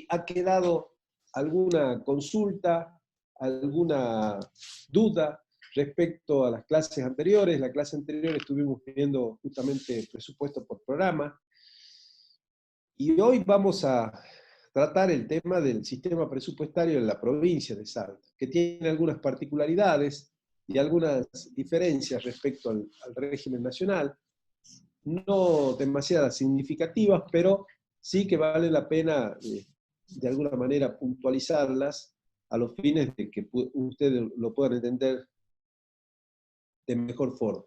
ha quedado alguna consulta, alguna duda respecto a las clases anteriores. La clase anterior estuvimos viendo justamente presupuesto por programa, y hoy vamos a tratar el tema del sistema presupuestario en la provincia de Salta, que tiene algunas particularidades y algunas diferencias respecto al régimen nacional, no demasiadas significativas, pero sí que vale la pena de alguna manera puntualizarlas a los fines de que ustedes lo puedan entender de mejor forma.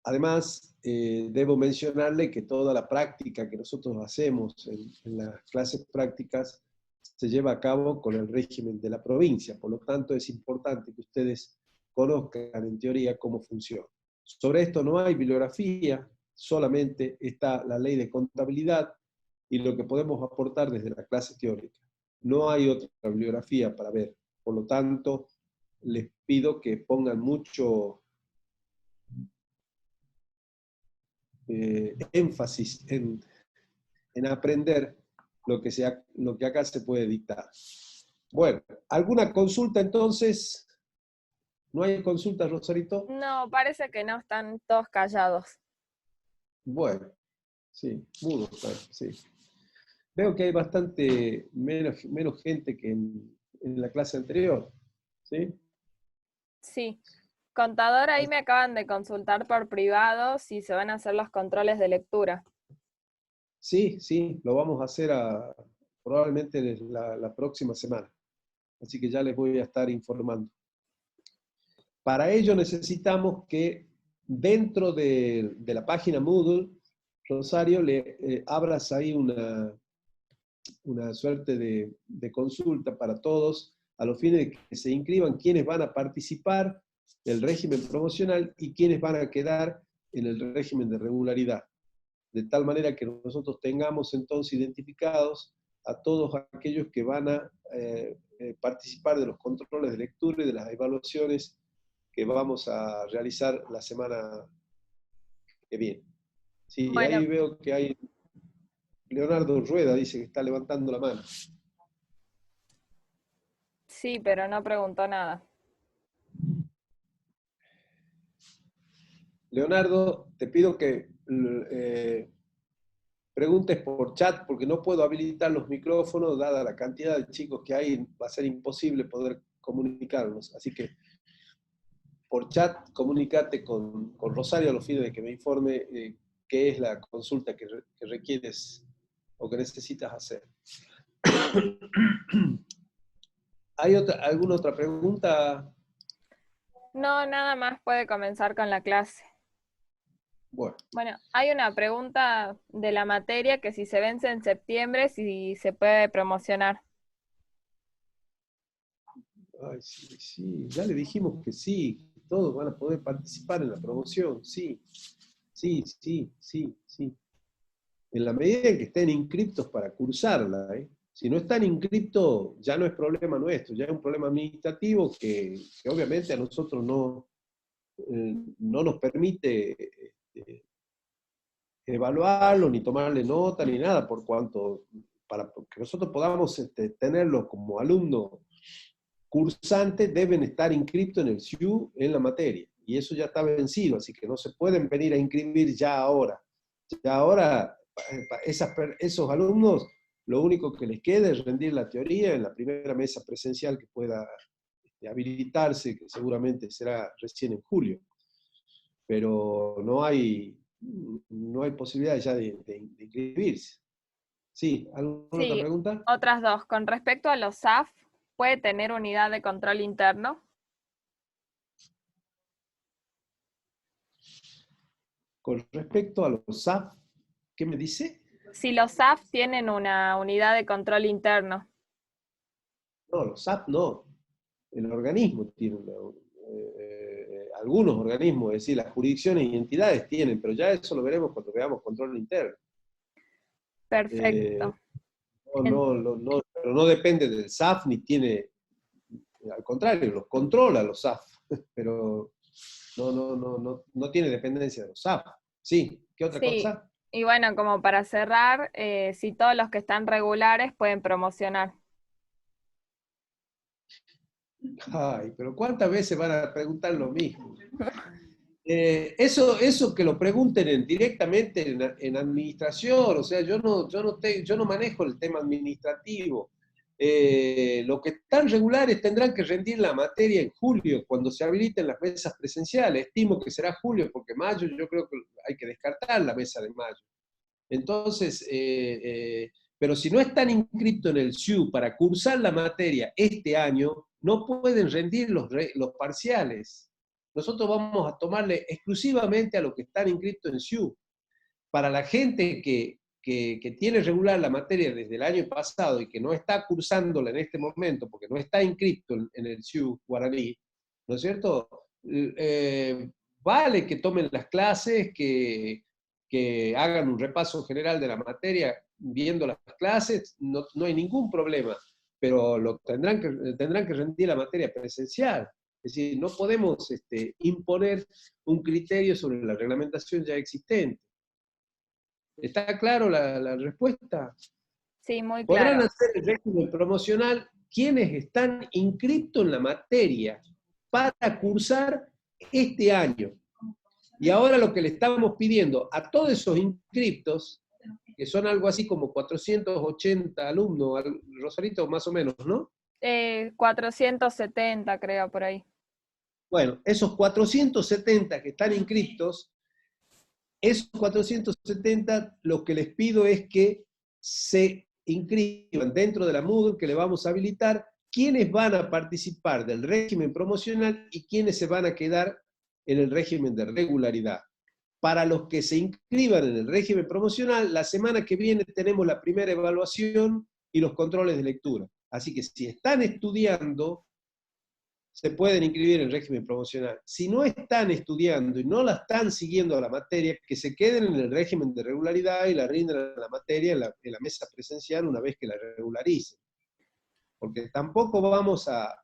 Además, debo mencionarle que toda la práctica que nosotros hacemos en las clases prácticas se lleva a cabo con el régimen de la provincia, por lo tanto es importante que ustedes conozcan en teoría cómo funciona. Sobre esto no hay bibliografía, solamente está la ley de contabilidad y lo que podemos aportar desde la clase teórica. No hay otra bibliografía para ver, por lo tanto les pido que pongan mucho énfasis en aprender lo que acá se puede dictar. Bueno, ¿alguna consulta entonces? ¿No hay consulta, Rosarito? No, parece que no, están todos callados. Bueno, sí, mudo, sí. Veo que hay bastante menos gente que en la clase anterior, ¿sí? Sí. Contador, ahí me acaban de consultar por privado si se van a hacer los controles de lectura. Sí, sí, lo vamos a hacer probablemente la próxima semana. Así que ya les voy a estar informando. Para ello necesitamos que dentro de la página Moodle, Rosario, le abras ahí una suerte de consulta para todos, a los fines de que se inscriban quiénes van a participar del régimen promocional y quiénes van a quedar en el régimen de regularidad. De tal manera que nosotros tengamos entonces identificados a todos aquellos que van a participar de los controles de lectura y de las evaluaciones que vamos a realizar la semana que viene. Sí, Bueno, ahí veo que hay Leonardo Rueda, dice que está levantando la mano. sí, pero no preguntó nada. Leonardo, te pido que preguntes por chat, porque no puedo habilitar los micrófonos, dada la cantidad de chicos que hay, va a ser imposible poder comunicarnos. Así que por chat, comunícate con Rosario a los fines de que me informe qué es la consulta que requieres o que necesitas hacer. ¿Hay alguna otra pregunta? No, nada más, puede comenzar con la clase. Bueno. Bueno, hay una pregunta de la materia que si se vence en septiembre, si se puede promocionar. Ay, sí, sí, ya le dijimos que sí, todos van a poder participar en la promoción, sí, sí, sí, sí, sí. En la medida en que estén inscriptos para cursarla, ¿eh? Si no están inscriptos, ya no es problema nuestro, ya es un problema administrativo que obviamente a nosotros no nos permite evaluarlo, ni tomarle nota, ni nada, por cuanto, para que nosotros podamos tenerlo como alumno cursante, deben estar inscritos en el SIU en la materia, y eso ya está vencido, así que no se pueden venir a inscribir ya ahora. Ya ahora, esos alumnos, lo único que les queda es rendir la teoría en la primera mesa presencial que pueda habilitarse, que seguramente será recién en julio. Pero no hay posibilidad ya de inscribirse. Sí, ¿alguna otra Sí, pregunta? otras dos. Con respecto a los SAF, ¿puede tener unidad de control interno? Con respecto a los SAF, ¿qué me dice? Si los SAF tienen una unidad de control interno. No, los SAP no. El organismo tiene algunos organismos, es decir, las jurisdicciones y entidades tienen, pero ya eso lo veremos cuando veamos control interno. Eh, Perfecto. pero no depende del SAF ni tiene, al contrario, los controla los SAF, pero no tiene dependencia de los SAF. Sí, ¿qué otra Sí, cosa? Y bueno, como para cerrar, si todos los que están regulares pueden promocionar. Ay, pero ¿cuántas veces van a preguntar lo mismo? Eso que lo pregunten directamente en administración, o sea, yo no manejo el tema administrativo. Los que están regulares tendrán que rendir la materia en julio, cuando se habiliten las mesas presenciales. Estimo que será julio, porque mayo yo creo que hay que descartar la mesa de mayo. Entonces, pero si no están inscritos en el SIU para cursar la materia este año, no pueden rendir los parciales. Nosotros vamos a tomarle exclusivamente a los que están inscritos en SIU. Para la gente que tiene regular la materia desde el año pasado y que no está cursándola en este momento porque no está inscrito en el SIU guaraní, ¿no es cierto? Vale que tomen las clases, que hagan un repaso general de la materia viendo las clases, no hay ningún problema, pero tendrán que rendir la materia presencial. Es decir, no podemos imponer un criterio sobre la reglamentación ya existente. ¿Está claro la respuesta? Sí, muy Podrán claro. hacer el régimen promocional quienes están inscritos en la materia para cursar este año. Y ahora lo que le estamos pidiendo a todos esos inscriptos, que son algo así como 480 alumnos, Rosarito más o menos, ¿no? 470 creo por ahí. Bueno, esos 470 que están inscritos, esos 470 lo que les pido es que se inscriban dentro de la Moodle que le vamos a habilitar, quiénes van a participar del régimen promocional y quiénes se van a quedar en el régimen de regularidad. Para los que se inscriban en el régimen promocional, la semana que viene tenemos la primera evaluación y los controles de lectura. Así que si están estudiando, se pueden inscribir en régimen promocional. Si no están estudiando y no la están siguiendo a la materia, que se queden en el régimen de regularidad y la rindan a la materia en la mesa presencial una vez que la regularicen. Porque tampoco vamos a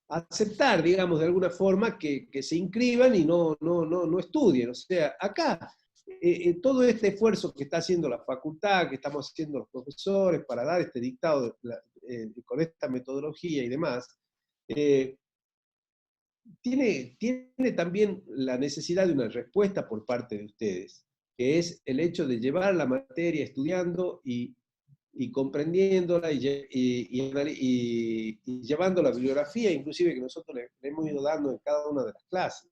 aceptar, digamos, de alguna forma que se inscriban y no estudien. O sea, acá, todo este esfuerzo que está haciendo la facultad, que estamos haciendo los profesores para dar este dictado con esta metodología y demás, tiene también la necesidad de una respuesta por parte de ustedes, que es el hecho de llevar la materia estudiando y comprendiéndola y llevando la bibliografía, inclusive que nosotros le hemos ido dando en cada una de las clases.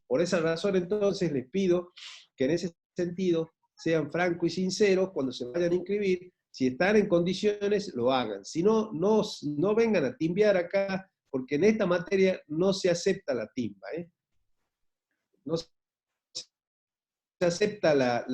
Por esa razón, entonces, les pido que en ese sentido sean francos y sinceros cuando se vayan a inscribir. Si están en condiciones, lo hagan. Si no, no vengan a timbear acá, porque en esta materia no se acepta la timba. No se acepta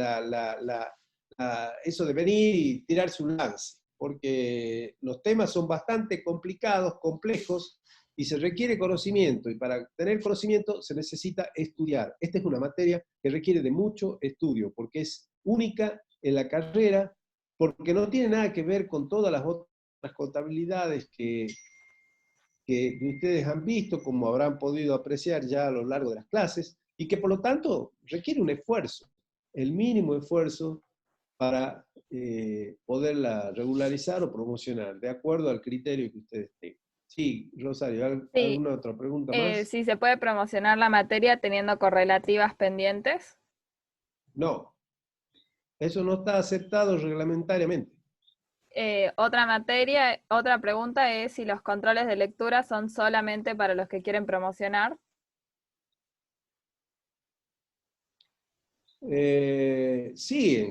eso de venir y tirarse un lance, porque los temas son bastante complicados, complejos, y se requiere conocimiento, y para tener conocimiento se necesita estudiar. Esta es una materia que requiere de mucho estudio, porque es única en la carrera, porque no tiene nada que ver con todas las otras contabilidades que ustedes han visto, como habrán podido apreciar ya a lo largo de las clases, y que por lo tanto requiere un esfuerzo, el mínimo esfuerzo para poderla regularizar o promocionar, de acuerdo al criterio que ustedes tengan. Sí, Rosario, Sí, ¿alguna otra pregunta más? si se puede promocionar la materia teniendo correlativas pendientes. No, eso no está aceptado reglamentariamente. Otra pregunta es si los controles de lectura son solamente para los que quieren promocionar. Sí,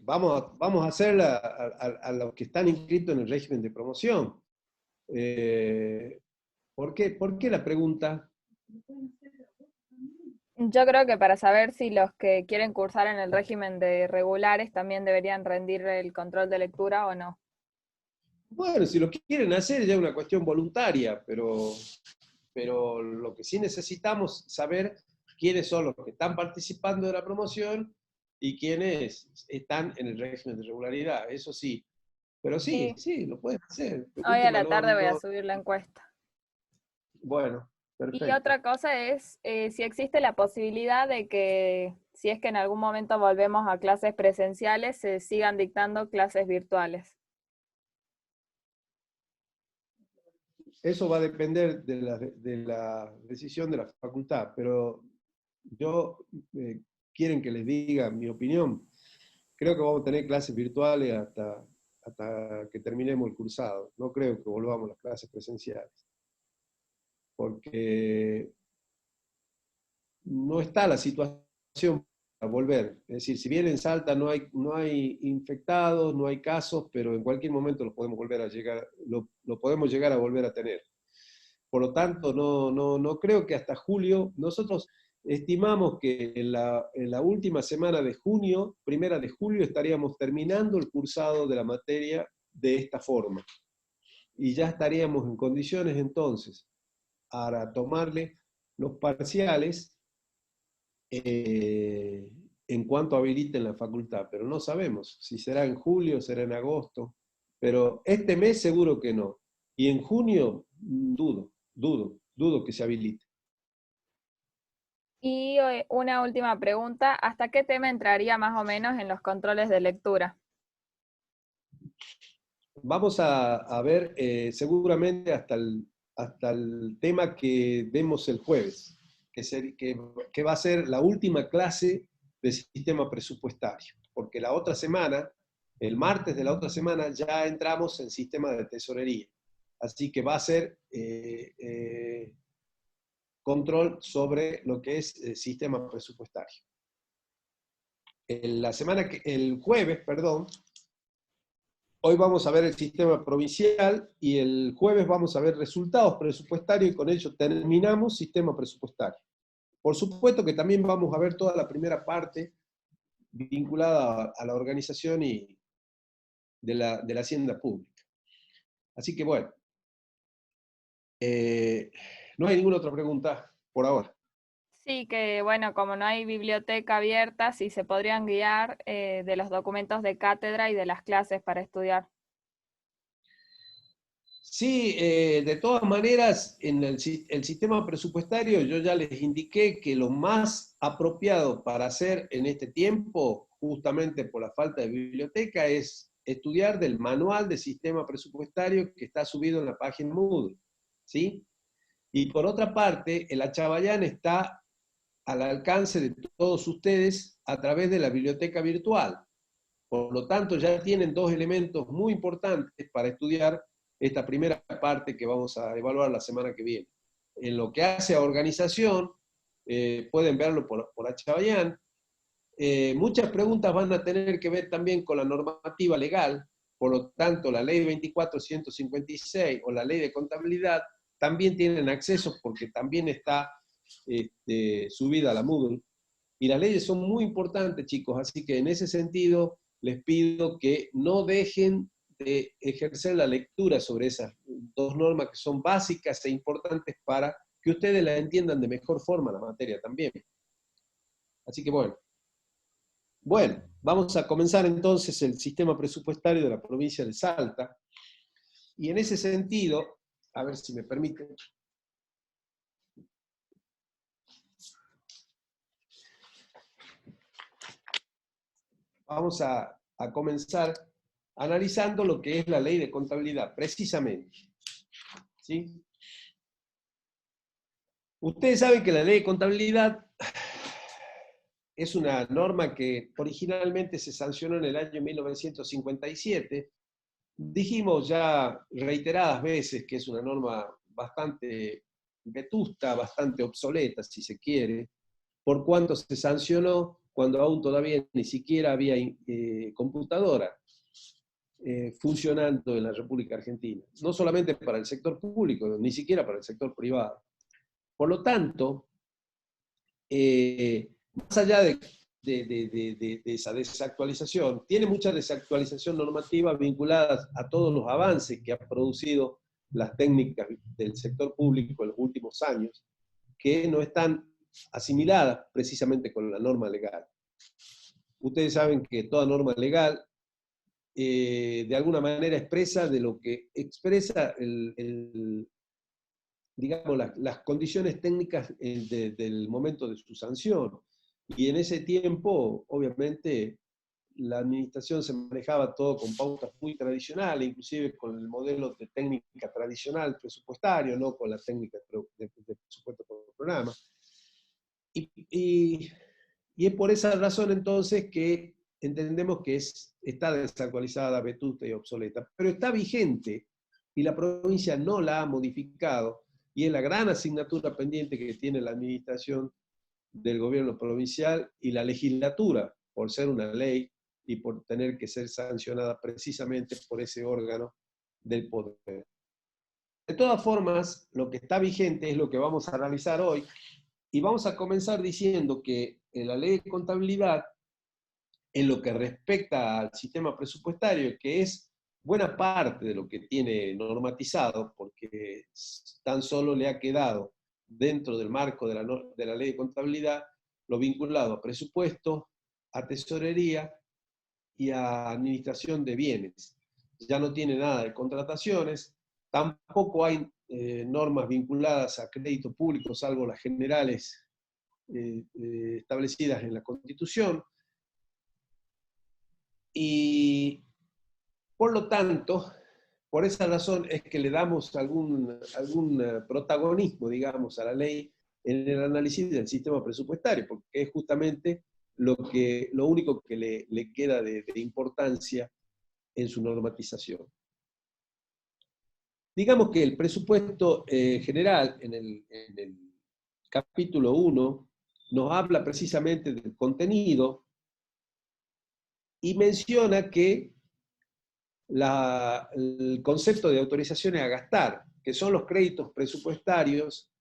vamos a hacerla a los que están inscritos en el régimen de promoción. ¿Por qué la pregunta? Yo creo que para saber si los que quieren cursar en el régimen de regulares también deberían rendir el control de lectura o no. Bueno, si lo quieren hacer ya es una cuestión voluntaria, pero lo que sí necesitamos saber quiénes son los que están participando de la promoción y quiénes están en el régimen de regularidad, eso sí. Pero sí, Sí, sí, lo pueden hacer. De hoy a última, la tarde voy a subir la encuesta. Bueno, Y perfecto. otra cosa es si existe la posibilidad de que si es que en algún momento volvemos a clases presenciales, se sigan dictando clases virtuales. Eso va a depender de la decisión de la facultad, pero yo, quieren que les diga mi opinión, creo que vamos a tener clases virtuales hasta que terminemos el cursado. No creo que volvamos a las clases presenciales, porque no está la situación para volver. Es decir, si bien en Salta no hay infectados, no hay casos, pero en cualquier momento lo podemos volver a llegar, lo podemos llegar a volver a tener. Por lo tanto, no creo que hasta julio. Nosotros estimamos que en la última semana de junio, primera de julio, estaríamos terminando el cursado de la materia de esta forma. Y ya estaríamos en condiciones entonces para tomarle los parciales en cuanto habiliten la facultad, pero no sabemos si será en julio, será en agosto, pero este mes seguro que no. Y en junio, dudo que se habilite. Y una última pregunta, ¿hasta qué tema entraría más o menos en los controles de lectura? Vamos a ver seguramente hasta el tema que vemos el jueves, que va a ser la última clase de sistema presupuestario, porque la otra semana, el martes de la otra semana, ya entramos en sistema de tesorería. Así que va a ser control sobre lo que es el sistema presupuestario. El jueves, perdón, hoy vamos a ver el sistema provincial y el jueves vamos a ver resultados presupuestarios y con ello terminamos sistema presupuestario. Por supuesto que también vamos a ver toda la primera parte vinculada a la organización y de la hacienda pública. Así que bueno, no hay ninguna otra pregunta por ahora. Sí, que bueno, como no hay biblioteca abierta, sí se podrían guiar de los documentos de cátedra y de las clases para estudiar. Sí, de todas maneras, en el sistema presupuestario yo ya les indiqué que lo más apropiado para hacer en este tiempo, justamente por la falta de biblioteca, es estudiar del manual de sistema presupuestario que está subido en la página Moodle, ¿sí? Y por otra parte, el Achabayán está al alcance de todos ustedes a través de la biblioteca virtual. Por lo tanto, ya tienen dos elementos muy importantes para estudiar esta primera parte que vamos a evaluar la semana que viene. En lo que hace a organización, pueden verlo por Achabayán. Muchas preguntas van a tener que ver también con la normativa legal, por lo tanto, la ley 24.156 o la ley de contabilidad también tienen acceso porque también está subida a la Moodle. Y las leyes son muy importantes, chicos, así que en ese sentido les pido que no dejen de ejercer la lectura sobre esas dos normas que son básicas e importantes para que ustedes la entiendan de mejor forma la materia también. Así que bueno, vamos a comenzar entonces el sistema presupuestario de la provincia de Salta. Y en ese sentido, a ver si me permiten, vamos a comenzar analizando lo que es la ley de contabilidad, precisamente. ¿Sí? Ustedes saben que la ley de contabilidad es una norma que originalmente se sancionó en el año 1957. Dijimos ya reiteradas veces que es una norma bastante vetusta, bastante obsoleta, si se quiere, por cuanto se sancionó cuando aún todavía ni siquiera había computadora funcionando en la República Argentina. No solamente para el sector público, ni siquiera para el sector privado. Por lo tanto, más allá de esa desactualización, tiene mucha desactualización normativa vinculada a todos los avances que han producido las técnicas del sector público en los últimos años, que no están asimiladas precisamente con la norma legal. Ustedes saben que toda norma legal de alguna manera expresa de lo que expresa digamos, las condiciones técnicas del momento de su sanción. Y en ese tiempo, obviamente, la administración se manejaba todo con pautas muy tradicionales, inclusive con el modelo de técnica tradicional presupuestario, no con la técnica de presupuesto por programa. Y es por esa razón entonces que entendemos que está desactualizada, vetusta y obsoleta, pero está vigente y la provincia no la ha modificado, y es la gran asignatura pendiente que tiene la administración del gobierno provincial y la legislatura, por ser una ley y por tener que ser sancionada precisamente por ese órgano del poder. De todas formas, lo que está vigente es lo que vamos a realizar hoy, y vamos a comenzar diciendo que en la ley de contabilidad, en lo que respecta al sistema presupuestario, que es buena parte de lo que tiene normatizado, porque tan solo le ha quedado dentro del marco de la ley de contabilidad lo vinculado a presupuesto, a tesorería y a administración de bienes. Ya no tiene nada de contrataciones, tampoco hay normas vinculadas a crédito público, salvo las generales establecidas en la Constitución. Y por lo tanto, por esa razón es que le damos algún protagonismo, digamos, a la ley en el análisis del sistema presupuestario, porque es justamente lo único que le queda de importancia en su normatización. Digamos que el presupuesto general, en el capítulo 1, nos habla precisamente del contenido y menciona que el concepto de autorizaciones a gastar, que son los créditos presupuestarios,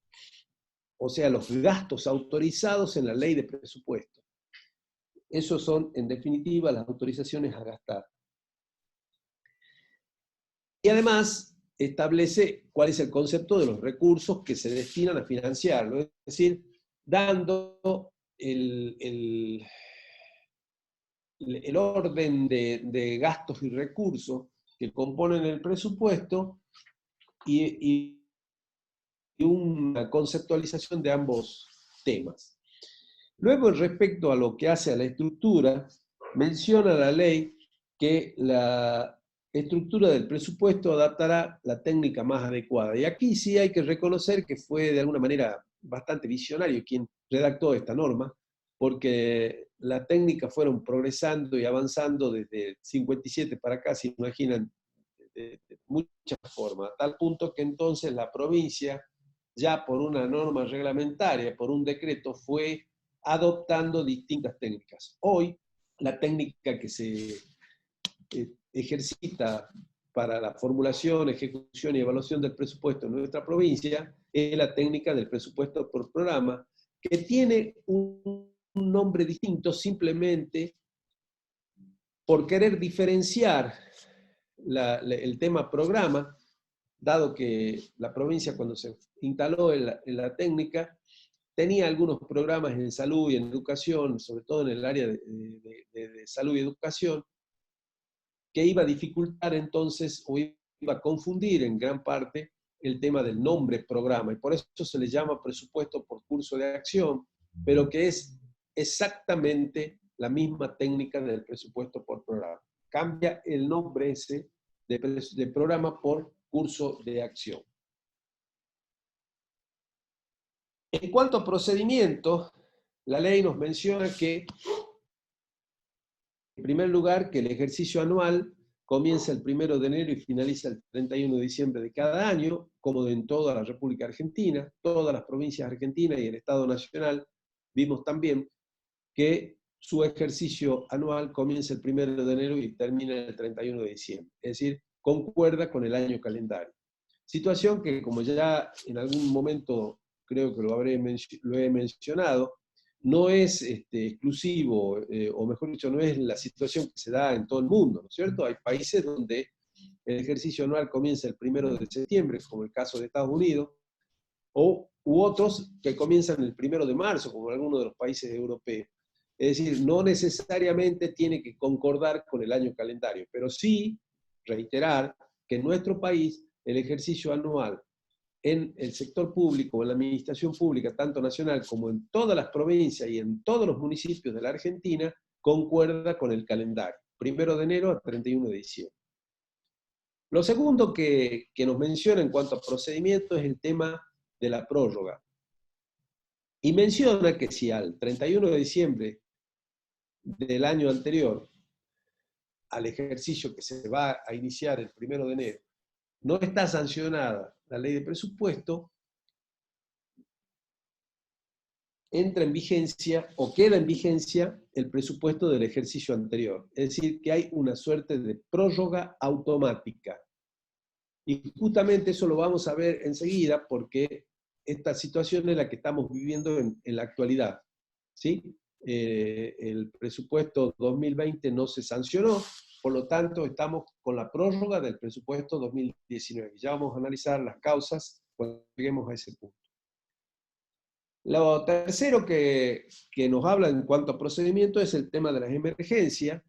o sea, los gastos autorizados en la ley de presupuesto. Esos son, en definitiva, las autorizaciones a gastar. Y además establece cuál es el concepto de los recursos que se destinan a financiarlo, es decir, dando el orden de gastos y recursos que componen el presupuesto y una conceptualización de ambos temas. Luego, respecto a lo que hace a la estructura, menciona la ley que la estructura del presupuesto adaptará la técnica más adecuada. Y aquí sí hay que reconocer que fue de alguna manera bastante visionario quien redactó esta norma, porque las técnicas fueron progresando y avanzando desde el 57 para acá, se imaginan, de muchas formas, a tal punto que entonces la provincia, ya por una norma reglamentaria, por un decreto, fue adoptando distintas técnicas. Hoy, la técnica que se ejercita para la formulación, ejecución y evaluación del presupuesto en nuestra provincia es la técnica del presupuesto por programa, que tiene un nombre distinto simplemente por querer diferenciar el tema programa, dado que la provincia cuando se instaló en la técnica tenía algunos programas en salud y en educación, sobre todo en el área de salud y educación, que iba a dificultar entonces o iba a confundir en gran parte el tema del nombre programa, y por eso se le llama presupuesto por curso de acción, pero que es exactamente la misma técnica del presupuesto por programa. Cambia el nombre ese de programa por curso de acción. En cuanto a procedimiento, la ley nos menciona que, en primer lugar, que el ejercicio anual comienza el 1 de enero y finaliza el 31 de diciembre de cada año, como en toda la República Argentina, todas las provincias argentinas y el Estado Nacional. Vimos también que su ejercicio anual comienza el 1 de enero y termina el 31 de diciembre, es decir, concuerda con el año calendario. Situación que, como ya en algún momento creo que lo he mencionado, no es exclusivo, o mejor dicho, no es la situación que se da en todo el mundo, ¿no es cierto? Hay países donde el ejercicio anual comienza el 1 de septiembre, como el caso de Estados Unidos, u otros que comienzan el 1 de marzo, como algunos de los países europeos. Es decir, no necesariamente tiene que concordar con el año calendario, pero sí reiterar que en nuestro país el ejercicio anual en el sector público, en la administración pública, tanto nacional como en todas las provincias y en todos los municipios de la Argentina, concuerda con el calendario, 1 de enero a 31 de diciembre. Lo segundo que nos menciona en cuanto a procedimiento es el tema de la prórroga. Y menciona que si al 31 de diciembre del año anterior, al ejercicio que se va a iniciar el 1 de enero, no está sancionada la ley de presupuesto, entra en vigencia o queda en vigencia el presupuesto del ejercicio anterior. Es decir, que hay una suerte de prórroga automática. Y justamente eso lo vamos a ver enseguida porque esta situación es la que estamos viviendo en la actualidad. ¿Sí? El presupuesto 2020 no se sancionó, por lo tanto estamos con la prórroga del presupuesto 2019. Ya vamos a analizar las causas cuando lleguemos a ese punto. Lo tercero que nos habla en cuanto a procedimiento es el tema de las emergencias,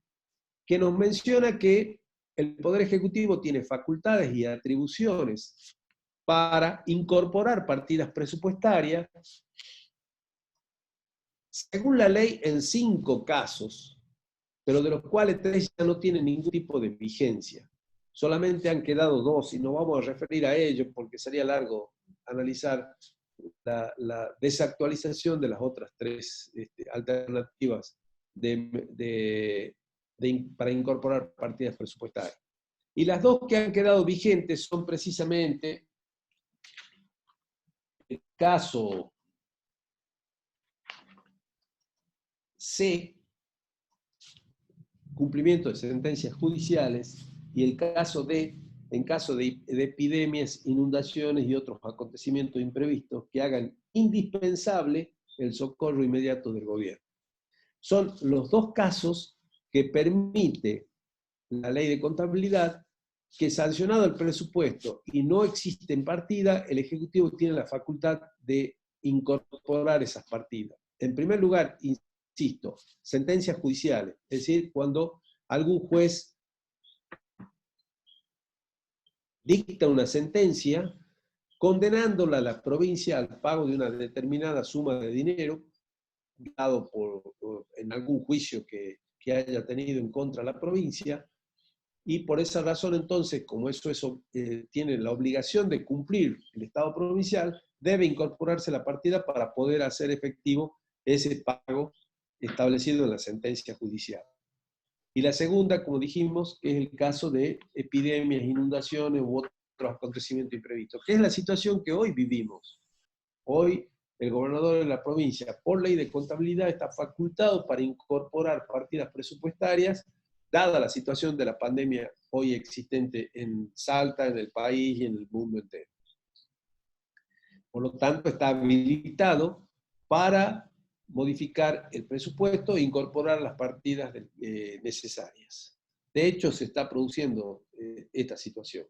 que nos menciona que el Poder Ejecutivo tiene facultades y atribuciones para incorporar partidas presupuestarias, según la ley, en 5 casos, pero de los cuales 3 ya no tienen ningún tipo de vigencia. Solamente han quedado 2, y no vamos a referir a ellos porque sería largo analizar la desactualización de las otras 3 alternativas para incorporar partidas presupuestarias. Y las 2 que han quedado vigentes son precisamente el caso C, cumplimiento de sentencias judiciales, y el caso D, en caso de epidemias, inundaciones y otros acontecimientos imprevistos que hagan indispensable el socorro inmediato del gobierno. Son los 2 casos que permite la ley de contabilidad que, sancionado el presupuesto y no existe en partida, el Ejecutivo tiene la facultad de incorporar esas partidas. En primer lugar, insisto, sentencias judiciales, es decir, cuando algún juez dicta una sentencia condenándola a la provincia al pago de una determinada suma de dinero, dado en algún juicio que haya tenido en contra de la provincia, y por esa razón entonces, como eso tiene la obligación de cumplir el Estado provincial, debe incorporarse la partida para poder hacer efectivo ese pago establecido en la sentencia judicial. Y la segunda, como dijimos, es el caso de epidemias, inundaciones u otros acontecimientos imprevistos, que es la situación que hoy vivimos. Hoy el gobernador de la provincia, por ley de contabilidad, está facultado para incorporar partidas presupuestarias, dada la situación de la pandemia hoy existente en Salta, en el país y en el mundo entero. Por lo tanto, está habilitado para modificar el presupuesto e incorporar las partidas necesarias. De hecho, se está produciendo esta situación.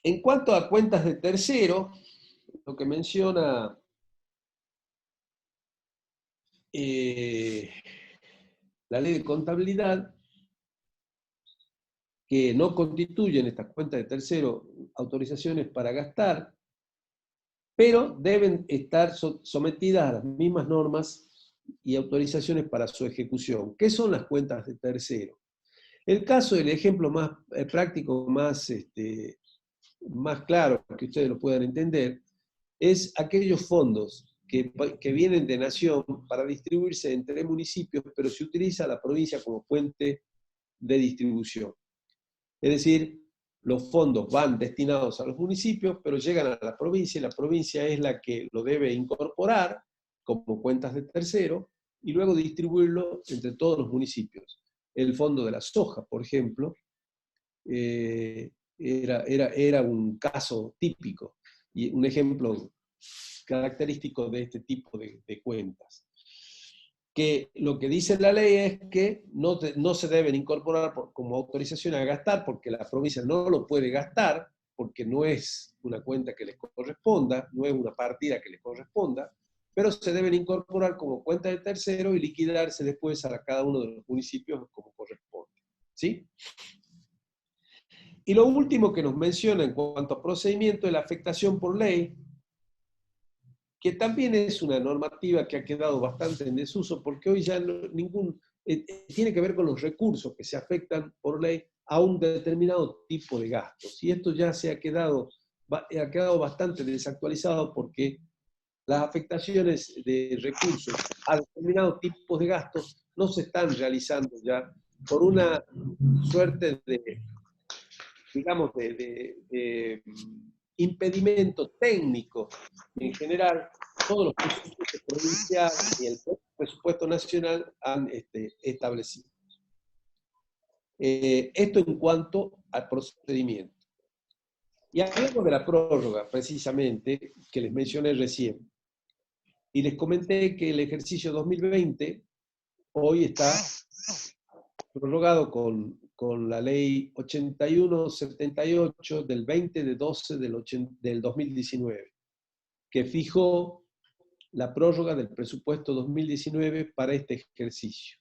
En cuanto a cuentas de tercero, lo que menciona la ley de contabilidad, que no constituyen estas cuentas de tercero autorizaciones para gastar, pero deben estar sometidas a las mismas normas y autorizaciones para su ejecución. ¿Qué son las cuentas de tercero? El caso, el ejemplo más práctico, más claro, que ustedes lo puedan entender, es aquellos fondos que vienen de Nación para distribuirse entre municipios, pero se utiliza la provincia como fuente de distribución. Es decir, los fondos van destinados a los municipios, pero llegan a la provincia, y la provincia es la que lo debe incorporar como cuentas de tercero, y luego distribuirlo entre todos los municipios. El fondo de la soja, por ejemplo, era un caso típico, y un ejemplo característico de este tipo de cuentas. Que lo que dice la ley es que no se deben incorporar como autorización a gastar, porque la provincia no lo puede gastar, porque no es una cuenta que les corresponda, no es una partida que les corresponda, pero se deben incorporar como cuenta de tercero y liquidarse después a cada uno de los municipios como corresponde. ¿Sí? Y lo último que nos menciona en cuanto a procedimiento es la afectación por ley, que también es una normativa que ha quedado bastante en desuso, porque hoy ya tiene que ver con los recursos que se afectan por ley a un determinado tipo de gastos. Y esto ya ha quedado bastante desactualizado, porque las afectaciones de recursos a determinados tipos de gastos no se están realizando ya por una suerte de, digamos, de impedimento técnico. En general, todos los presupuestos provinciales y el presupuesto nacional han establecido. Esto en cuanto al procedimiento. Y hablando de la prórroga, precisamente, que les mencioné recién, y les comenté que el ejercicio 2020 hoy está prorrogado con la ley 8178 del 20 de 12 del 2019, que fijó la prórroga del presupuesto 2019 para este ejercicio.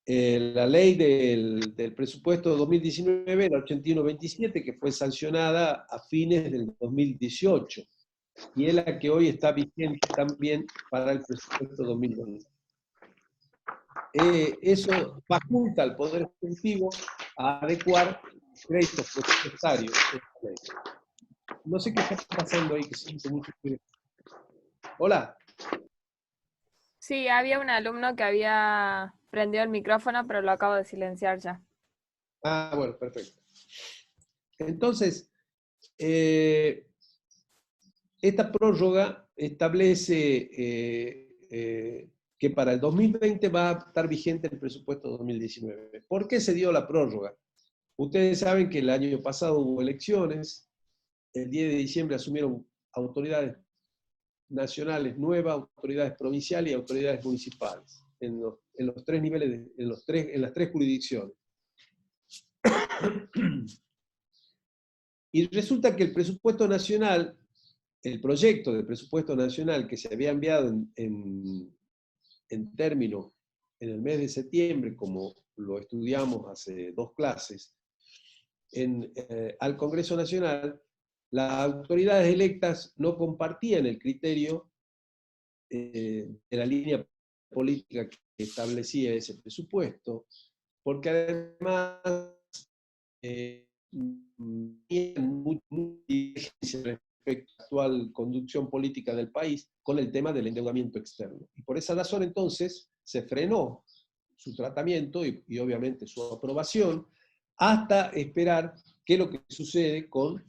La ley del presupuesto 2019 era 8127, que fue sancionada a fines del 2018, y es la que hoy está vigente también para el presupuesto 2020. Eso faculta al Poder Ejecutivo a adecuar créditos presupuestarios. No sé qué está pasando ahí, que siento mucho. Hola. Sí, había un alumno que había prendido el micrófono, pero lo acabo de silenciar ya. Ah, bueno, perfecto. Entonces, esta prórroga establece que para el 2020 va a estar vigente el presupuesto 2019. ¿Por qué se dio la prórroga? Ustedes saben que el año pasado hubo elecciones, el 10 de diciembre asumieron autoridades nacionales nuevas, autoridades provinciales y autoridades municipales, en los tres niveles, en las tres jurisdicciones. Y resulta que el presupuesto nacional, el proyecto de presupuesto nacional que se había enviado en términos en el mes de septiembre, como lo estudiamos hace 2 clases, al Congreso Nacional, las autoridades electas no compartían el criterio de la línea política que establecía ese presupuesto, porque además tienen mucha diferencia respecto a la actual conducción política del país con el tema del endeudamiento externo. Y por esa razón entonces se frenó su tratamiento y obviamente su aprobación hasta esperar qué es lo que sucede con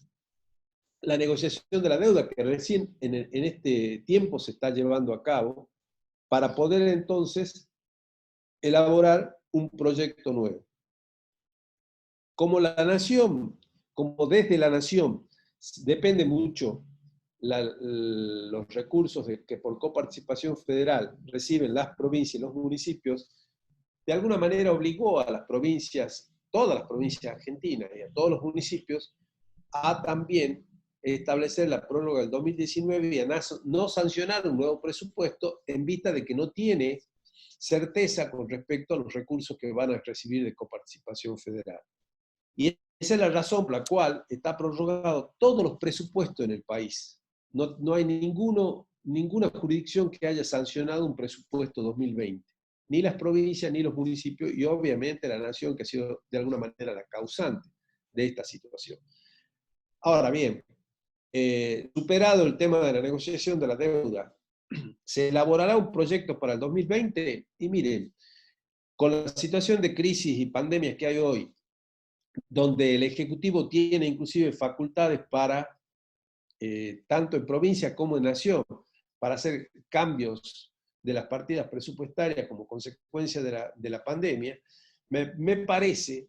la negociación de la deuda, que recién en este tiempo se está llevando a cabo, para poder entonces elaborar un proyecto nuevo. Como desde la nación depende mucho los recursos que por coparticipación federal reciben las provincias y los municipios, de alguna manera obligó a las provincias, todas las provincias argentinas y a todos los municipios, a también establecer la prórroga del 2019 y a no sancionar un nuevo presupuesto en vista de que no tiene certeza con respecto a los recursos que van a recibir de coparticipación federal. Y esa es la razón por la cual está prorrogado todos los presupuestos en el país. No hay ninguna jurisdicción que haya sancionado un presupuesto 2020. Ni las provincias, ni los municipios, y obviamente la nación, que ha sido de alguna manera la causante de esta situación. Ahora bien, superado el tema de la negociación de la deuda, se elaborará un proyecto para el 2020, y miren, con la situación de crisis y pandemia que hay hoy, donde el Ejecutivo tiene inclusive facultades para, tanto en provincia como en nación, para hacer cambios de las partidas presupuestarias como consecuencia de la pandemia, me parece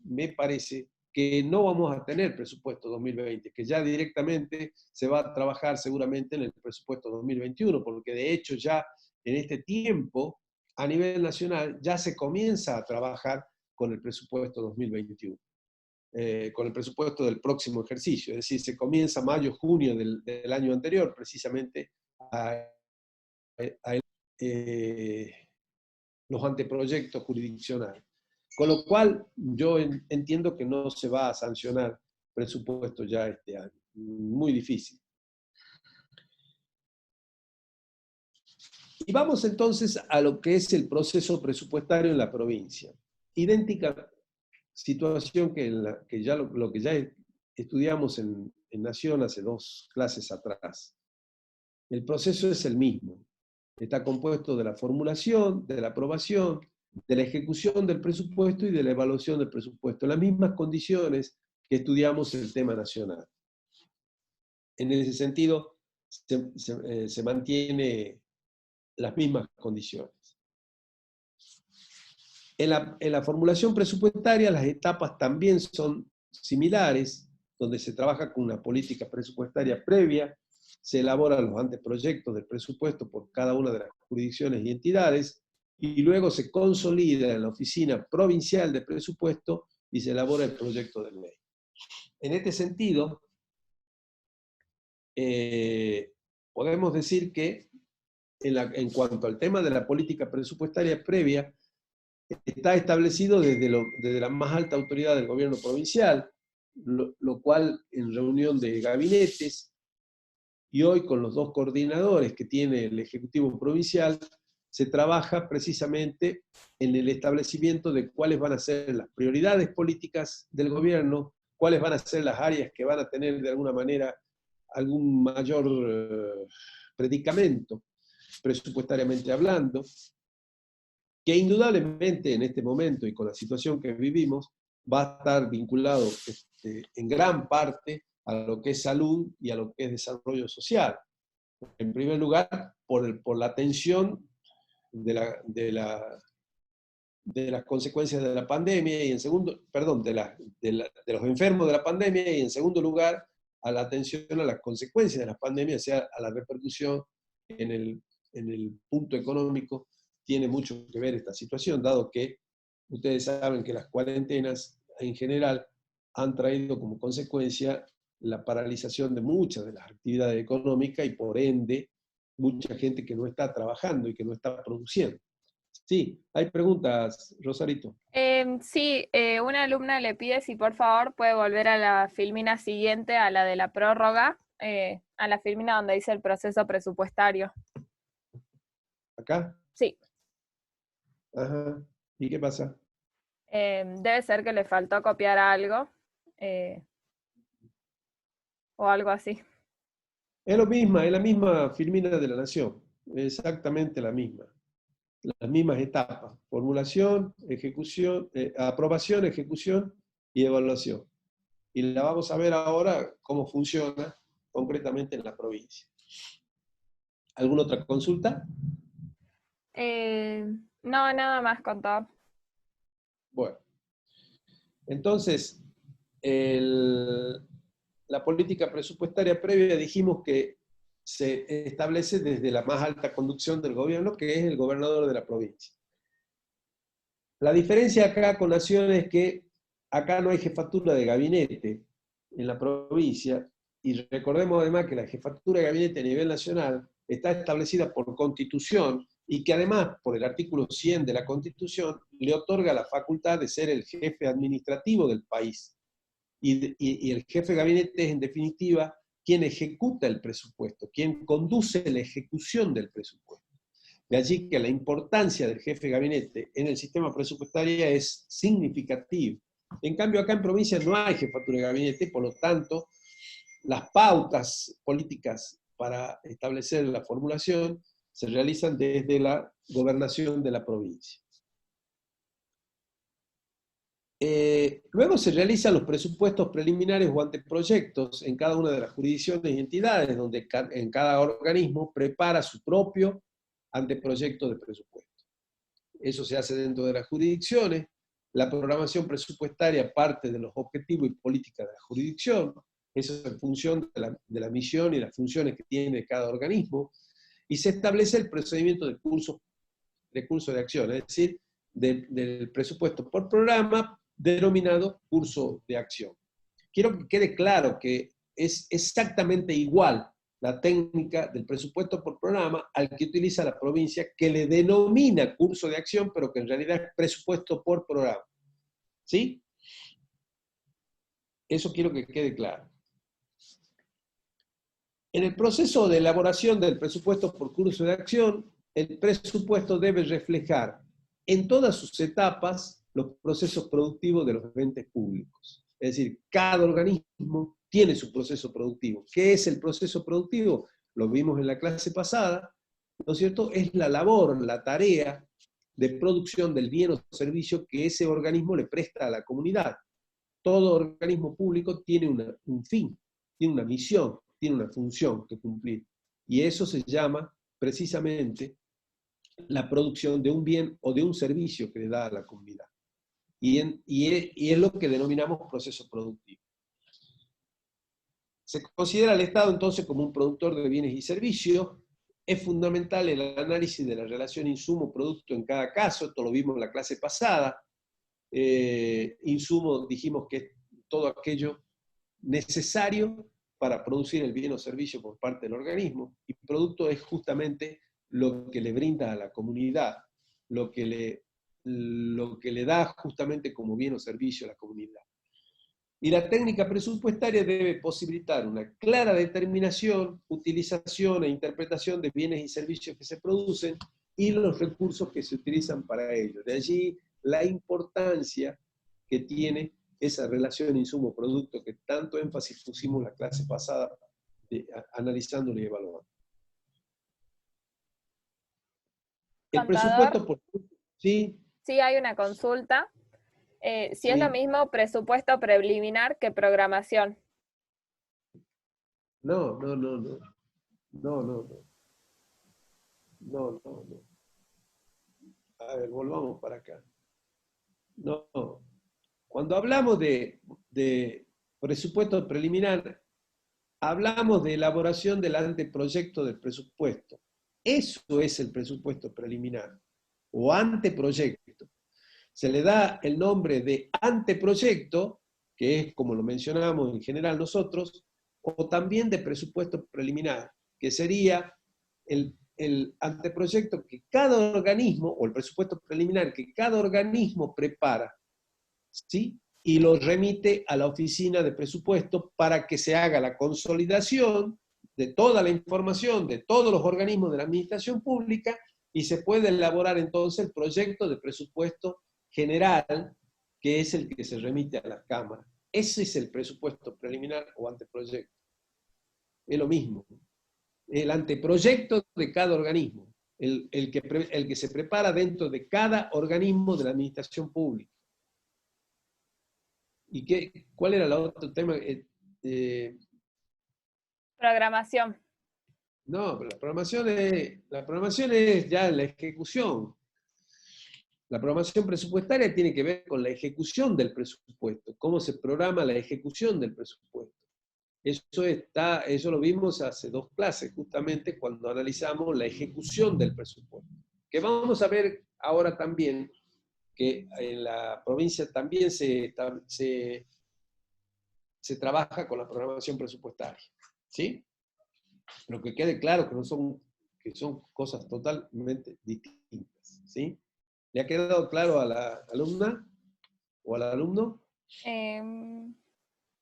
que no vamos a tener presupuesto 2020, que ya directamente se va a trabajar seguramente en el presupuesto 2021, porque de hecho ya en este tiempo, a nivel nacional, ya se comienza a trabajar con el presupuesto 2021. Con el presupuesto del próximo ejercicio. Es decir, se comienza mayo, junio del año anterior, precisamente los anteproyectos jurisdiccionales. Con lo cual, yo entiendo que no se va a sancionar presupuesto ya este año. Muy difícil. Y vamos entonces a lo que es el proceso presupuestario en la provincia. Idéntica situación que ya lo que ya estudiamos en Nación hace 2 clases atrás. El proceso es el mismo. Está compuesto de la formulación, de la aprobación, de la ejecución del presupuesto y de la evaluación del presupuesto, en las mismas condiciones que estudiamos el tema nacional. En ese sentido, se mantiene las mismas condiciones. En la formulación presupuestaria, las etapas también son similares, donde se trabaja con una política presupuestaria previa, se elaboran los anteproyectos del presupuesto por cada una de las jurisdicciones y entidades, y luego se consolida en la Oficina Provincial de Presupuesto y se elabora el proyecto de ley. En este sentido, podemos decir que en cuanto al tema de la política presupuestaria previa, está establecido desde la más alta autoridad del gobierno provincial, lo cual en reunión de gabinetes, y hoy con los 2 coordinadores que tiene el Ejecutivo Provincial, se trabaja precisamente en el establecimiento de cuáles van a ser las prioridades políticas del gobierno, cuáles van a ser las áreas que van a tener de alguna manera algún mayor predicamento, presupuestariamente hablando, que indudablemente en este momento y con la situación que vivimos va a estar vinculado en gran parte a lo que es salud y a lo que es desarrollo social. En primer lugar, por la atención de las consecuencias de la pandemia, y en segundo, perdón, de los enfermos de la pandemia, y en segundo lugar, a la atención a las consecuencias de la pandemia, o sea, a la repercusión en el punto económico. Tiene mucho que ver esta situación, dado que ustedes saben que las cuarentenas en general han traído como consecuencia la paralización de muchas de las actividades económicas y por ende mucha gente que no está trabajando y que no está produciendo. Sí, hay preguntas, Rosarito. Sí, una alumna le pide si por favor puede volver a la filmina siguiente, a la de la prórroga, a la filmina donde dice el proceso presupuestario. ¿Acá? Sí. Ajá. ¿Y qué pasa? Debe ser que le faltó copiar algo o algo así. Es la misma filmina de la Nación, exactamente la misma. Las mismas etapas: formulación, ejecución, aprobación, ejecución y evaluación. Y la vamos a ver ahora cómo funciona concretamente en la provincia. ¿Alguna otra consulta? No, nada más, contador. Bueno, entonces, la política presupuestaria previa dijimos que se establece desde la más alta conducción del gobierno, que es el gobernador de la provincia. La diferencia acá con Nación es que acá no hay jefatura de gabinete en la provincia, y recordemos además que la jefatura de gabinete a nivel nacional está establecida por Constitución y que además por el artículo 100 de la Constitución le otorga la facultad de ser el jefe administrativo del país. Y el jefe de gabinete es en definitiva quien ejecuta el presupuesto, quien conduce la ejecución del presupuesto. De allí que la importancia del jefe de gabinete en el sistema presupuestario es significativa. En cambio, acá en provincia no hay jefatura de gabinete, por lo tanto, las pautas políticas para establecer la formulación se realizan desde la gobernación de la provincia. Luego se realizan los presupuestos preliminares o anteproyectos en cada una de las jurisdicciones y entidades, donde en cada organismo prepara su propio anteproyecto de presupuesto. Eso se hace dentro de las jurisdicciones. La programación presupuestaria parte de los objetivos y políticas de la jurisdicción. Eso es en función de la misión y las funciones que tiene cada organismo. Y se establece el procedimiento de curso de acción, es decir, del presupuesto por programa denominado curso de acción. Quiero que quede claro que es exactamente igual la técnica del presupuesto por programa al que utiliza la provincia, que le denomina curso de acción, pero que en realidad es presupuesto por programa. ¿Sí? Eso quiero que quede claro. En el proceso de elaboración del presupuesto por curso de acción, el presupuesto debe reflejar en todas sus etapas los procesos productivos de los entes públicos. Es decir, cada organismo tiene su proceso productivo. ¿Qué es el proceso productivo? Lo vimos en la clase pasada, ¿no es cierto? Es la labor, la tarea de producción del bien o servicio que ese organismo le presta a la comunidad. Todo organismo público tiene un fin, tiene una misión, tiene una función que cumplir. Y eso se llama precisamente la producción de un bien o de un servicio que le da a la comunidad. Y es lo que denominamos proceso productivo. Se considera al Estado entonces como un productor de bienes y servicios. Es fundamental el análisis de la relación insumo-producto en cada caso, esto lo vimos en la clase pasada. Insumo dijimos que es todo aquello necesario para producir el bien o servicio por parte del organismo, y producto es justamente lo que le brinda a la comunidad, lo que le da justamente como bien o servicio a la comunidad. Y la técnica presupuestaria debe posibilitar una clara determinación, utilización e interpretación de bienes y servicios que se producen y los recursos que se utilizan para ello. De allí la importancia que tiene esa relación insumo-producto que tanto énfasis pusimos en la clase pasada, analizándolo y evaluando. El Contador, presupuesto por... ¿Sí? sí hay una consulta. Si es lo Sí. mismo presupuesto preliminar que programación. No, no, no, no. No, no, no. No, no, no. A ver, volvamos para acá. No. Cuando hablamos de presupuesto preliminar, hablamos de elaboración del anteproyecto del presupuesto. Eso es el presupuesto preliminar o anteproyecto. Se le da el nombre de anteproyecto, que es como lo mencionamos en general nosotros, o también de presupuesto preliminar, que sería el anteproyecto que cada organismo, o el presupuesto preliminar que cada organismo prepara, ¿sí? Y lo remite a la oficina de presupuesto para que se haga la consolidación de toda la información de todos los organismos de la administración pública y se puede elaborar entonces el proyecto de presupuesto general, que es el que se remite a la Cámara. Ese es el presupuesto preliminar o anteproyecto. Es lo mismo. El anteproyecto de cada organismo, el que se prepara dentro de cada organismo de la administración pública. ¿Y cuál era el otro tema? Programación. No, pero la programación es ya la ejecución. La programación presupuestaria tiene que ver con la ejecución del presupuesto, cómo se programa la ejecución del presupuesto. Eso lo vimos hace 2 clases, justamente cuando analizamos la ejecución del presupuesto. Que vamos a ver ahora también que en la provincia también se trabaja con la programación presupuestaria. ¿Sí? Pero que quede claro que son cosas totalmente distintas. ¿Sí? ¿Le ha quedado claro a la alumna o al alumno?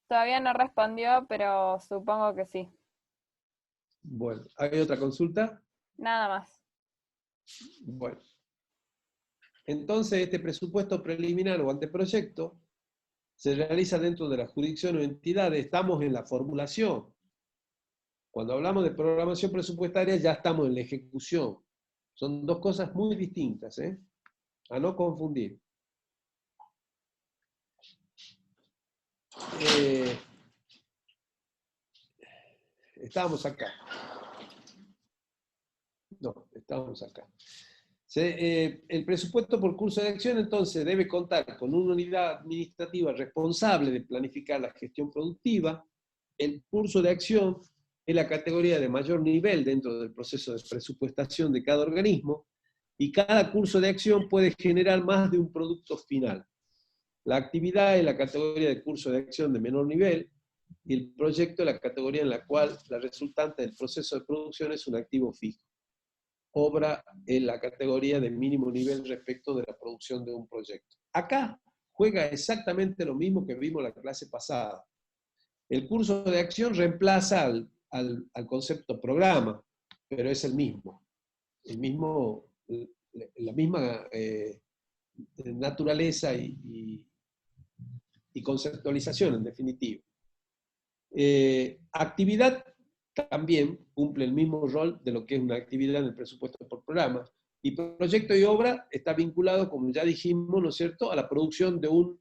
Todavía no respondió, pero supongo que sí. Bueno, ¿hay otra consulta? Nada más. Bueno. Entonces, este presupuesto preliminar o anteproyecto se realiza dentro de la jurisdicción o entidad. Estamos en la formulación. Cuando hablamos de programación presupuestaria ya estamos en la ejecución. Son 2 cosas muy distintas, ¿eh? A no confundir. Estábamos acá. No, estábamos acá. El presupuesto por curso de acción entonces debe contar con una unidad administrativa responsable de planificar la gestión productiva. El curso de acción es la categoría de mayor nivel dentro del proceso de presupuestación de cada organismo y cada curso de acción puede generar más de un producto final. La actividad es la categoría de curso de acción de menor nivel y el proyecto es la categoría en la cual la resultante del proceso de producción es un activo fijo. Obra en la categoría de mínimo nivel respecto de la producción de un proyecto. Acá, juega exactamente lo mismo que vimos la clase pasada. El curso de acción reemplaza al concepto programa, pero es el mismo, la misma naturaleza y conceptualización, en definitiva. Actividad también cumple el mismo rol de lo que es una actividad en el presupuesto por programa. Y proyecto y obra está vinculado, como ya dijimos, ¿no es cierto?, a la producción de un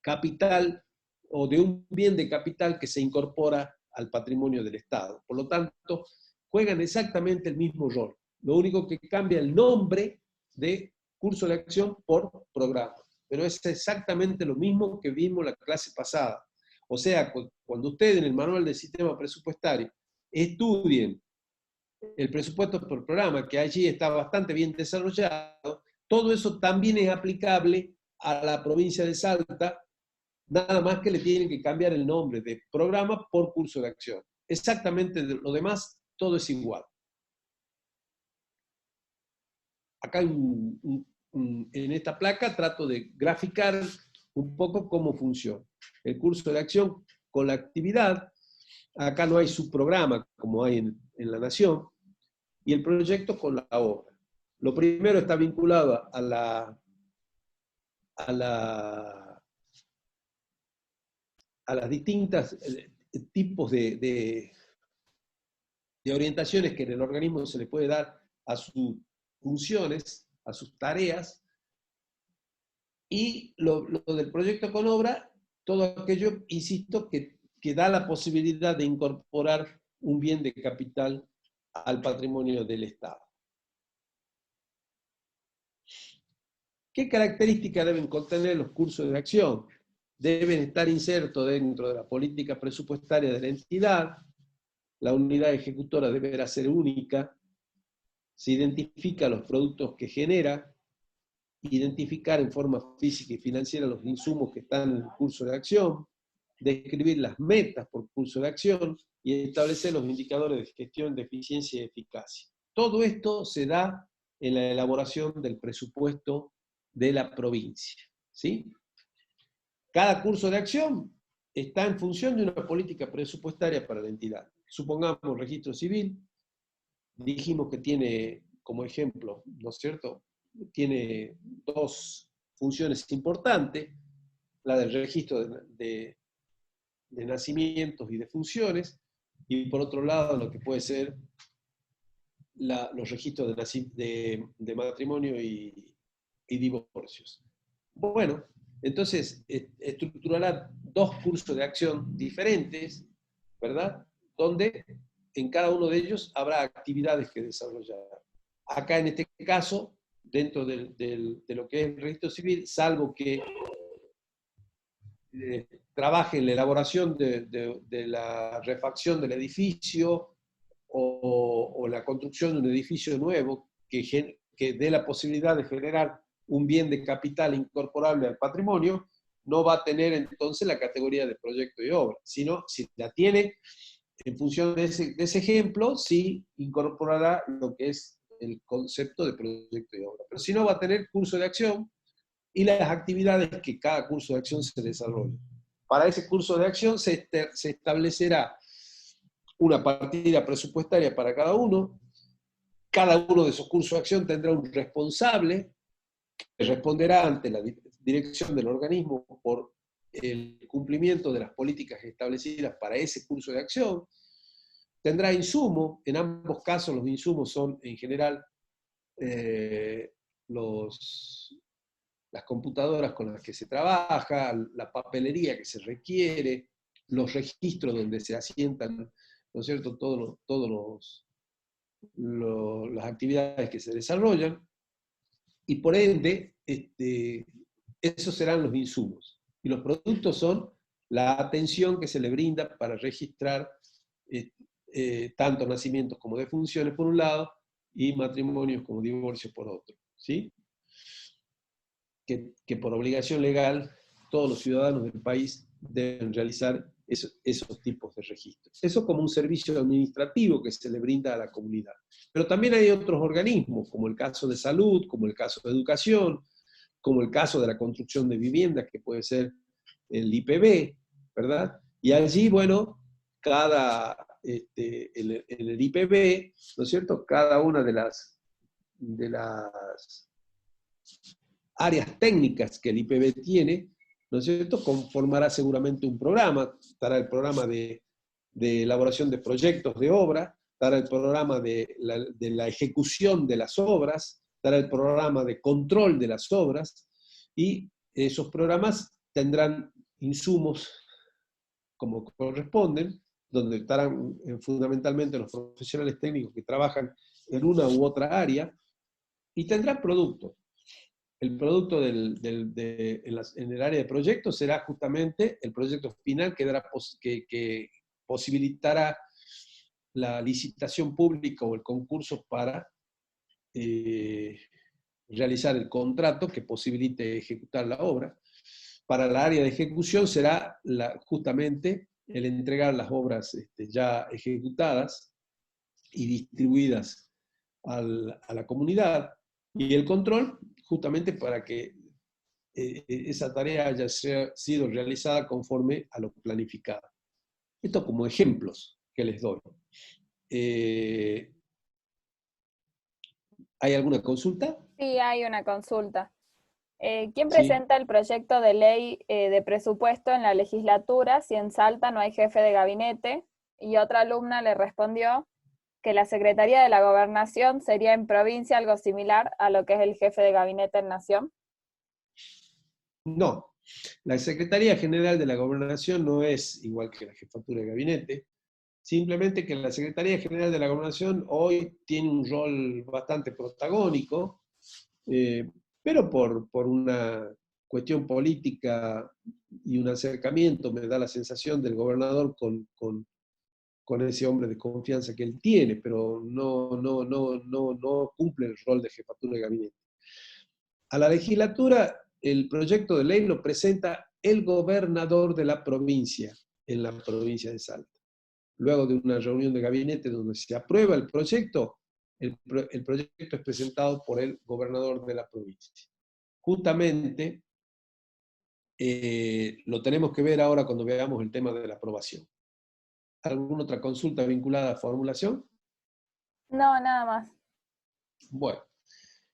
capital o de un bien de capital que se incorpora al patrimonio del Estado. Por lo tanto, juegan exactamente el mismo rol. Lo único que cambia el nombre de curso de acción por programa. Pero es exactamente lo mismo que vimos la clase pasada. O sea, cuando ustedes en el manual del sistema presupuestario estudien el presupuesto por programa, que allí está bastante bien desarrollado, todo eso también es aplicable a la provincia de Salta, nada más que le tienen que cambiar el nombre de programa por curso de acción. Exactamente lo demás, todo es igual. Acá en esta placa trato de graficar un poco cómo funciona el curso de acción con la actividad. Acá no hay subprograma como hay en la Nación, y el proyecto con la obra. Lo primero está vinculado a las distintas tipos de orientaciones que en el organismo se le puede dar a sus funciones, a sus tareas, y lo del proyecto con obra, todo aquello, insisto, que da la posibilidad de incorporar un bien de capital al patrimonio del Estado. ¿Qué características deben contener los cursos de acción? Deben estar insertos dentro de la política presupuestaria de la entidad, la unidad ejecutora deberá ser única, se identifica los productos que genera, identificar en forma física y financiera los insumos que están en el curso de acción, describir las metas por curso de acción y establecer los indicadores de gestión de eficiencia y eficacia. Todo esto se da en la elaboración del presupuesto de la provincia, ¿sí? Cada curso de acción está en función de una política presupuestaria para la entidad. Supongamos registro civil, dijimos que tiene, como ejemplo, ¿no es cierto?, tiene dos funciones importantes, la del registro de nacimientos y de funciones, y por otro lado lo que puede ser los registros de matrimonio y divorcios. Bueno, entonces estructurará dos cursos de acción diferentes, ¿verdad?, donde en cada uno de ellos habrá actividades que desarrollar. Acá en este caso, dentro de lo que es el registro civil, salvo que trabaje en la elaboración de la refacción del edificio o la construcción de un edificio nuevo que dé la posibilidad de generar un bien de capital incorporable al patrimonio, no va a tener entonces la categoría de proyecto y obra, sino si la tiene en función de ese ejemplo, sí incorporará lo que es el concepto de proyecto y obra. Pero si no, va a tener curso de acción y las actividades que cada curso de acción se desarrolla. Para ese curso de acción se establecerá una partida presupuestaria para cada uno de esos cursos de acción tendrá un responsable que responderá ante la dirección del organismo por el cumplimiento de las políticas establecidas para ese curso de acción. Tendrá insumo, en ambos casos los insumos son en general las computadoras con las que se trabaja, la papelería que se requiere, los registros donde se asientan, ¿no es cierto?, todas las actividades que se desarrollan, y por ende, esos serán los insumos. Y los productos son la atención que se le brinda para registrar tanto nacimientos como defunciones por un lado, y matrimonios como divorcios por otro, ¿sí? Que por obligación legal todos los ciudadanos del país deben realizar esos tipos de registros. Eso como un servicio administrativo que se le brinda a la comunidad. Pero también hay otros organismos, como el caso de salud, como el caso de educación, como el caso de la construcción de viviendas, que puede ser el IPB, ¿verdad? Y allí, bueno, en el IPB, ¿no es cierto? Cada una de las áreas técnicas que el IPB tiene, ¿no es cierto?, conformará seguramente un programa. Estará el programa de elaboración de proyectos de obra, estará el programa de la ejecución de las obras, estará el programa de control de las obras, y esos programas tendrán insumos como corresponden, donde estarán fundamentalmente los profesionales técnicos que trabajan en una u otra área, y tendrán productos. El producto en el área de proyectos será justamente el proyecto final que posibilitará la licitación pública o el concurso para realizar el contrato que posibilite ejecutar la obra. Para la área de ejecución será justamente el entregar las obras ya ejecutadas y distribuidas a la comunidad, y el control justamente para que esa tarea haya sido realizada conforme a lo planificado. Esto como ejemplos que les doy. ¿Hay alguna consulta? Sí, hay una consulta. ¿Quién Sí. presenta el proyecto de ley de presupuesto en la legislatura si en Salta no hay jefe de gabinete? Y otra alumna le respondió que la Secretaría de la Gobernación sería en provincia algo similar a lo que es el jefe de gabinete en Nación. No. La Secretaría General de la Gobernación no es igual que la Jefatura de Gabinete. Simplemente que la Secretaría General de la Gobernación hoy tiene un rol bastante protagónico, pero por una cuestión política y un acercamiento, me da la sensación del gobernador con ese hombre de confianza que él tiene, pero no cumple el rol de jefatura de gabinete. A la legislatura, el proyecto de ley lo presenta el gobernador de la provincia, en la provincia de Salta. Luego de una reunión de gabinete donde se aprueba el proyecto, el proyecto es presentado por el gobernador de la provincia. Justamente lo tenemos que ver ahora cuando veamos el tema de la aprobación. ¿Alguna otra consulta vinculada a formulación? No, nada más. Bueno,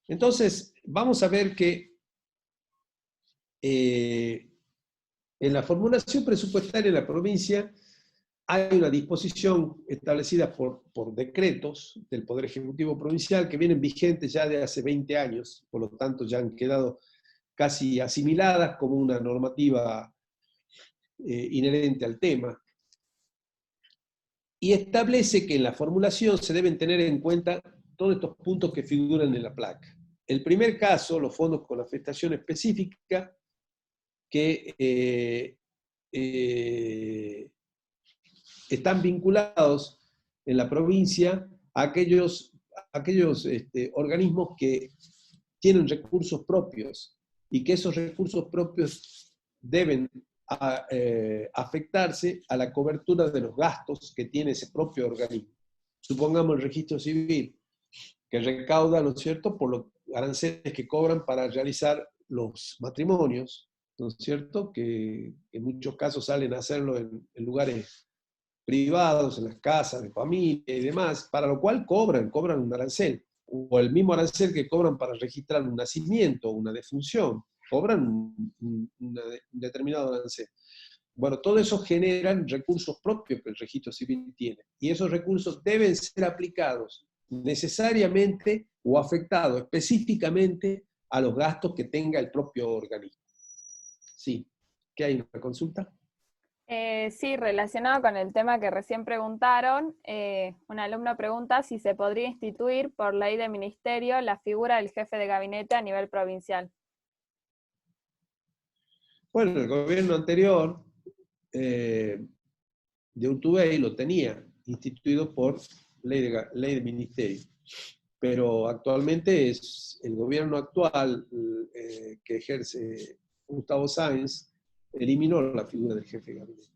entonces vamos a ver que en la formulación presupuestaria de la provincia hay una disposición establecida por decretos del Poder Ejecutivo Provincial que vienen vigentes ya de hace 20 años, por lo tanto ya han quedado casi asimiladas como una normativa inherente al tema, y establece que en la formulación se deben tener en cuenta todos estos puntos que figuran en la placa. El primer caso, los fondos con afectación específica, que están vinculados en la provincia a aquellos organismos que tienen recursos propios y que esos recursos propios deben afectarse a la cobertura de los gastos que tiene ese propio organismo. Supongamos el registro civil, que recauda, ¿no es cierto?, por los aranceles que cobran para realizar los matrimonios, ¿no es cierto?, que en muchos casos salen a hacerlo en lugares privados, en las casas de familia y demás, para lo cual cobran un arancel, o el mismo arancel que cobran para registrar un nacimiento o una defunción, cobran un determinado arancel. Bueno, todo eso generan recursos propios que el registro civil tiene, y esos recursos deben ser aplicados necesariamente o afectados específicamente a los gastos que tenga el propio organismo. Sí, ¿qué hay? ¿Una consulta? Sí, relacionado con el tema que recién preguntaron, un alumno pregunta si se podría instituir por ley de ministerio la figura del jefe de gabinete a nivel provincial. Bueno, el gobierno anterior de Urtubey lo tenía instituido por ley de ministerio, pero actualmente es el gobierno actual que ejerce Gustavo Sáenz eliminó la figura del jefe de gabinete.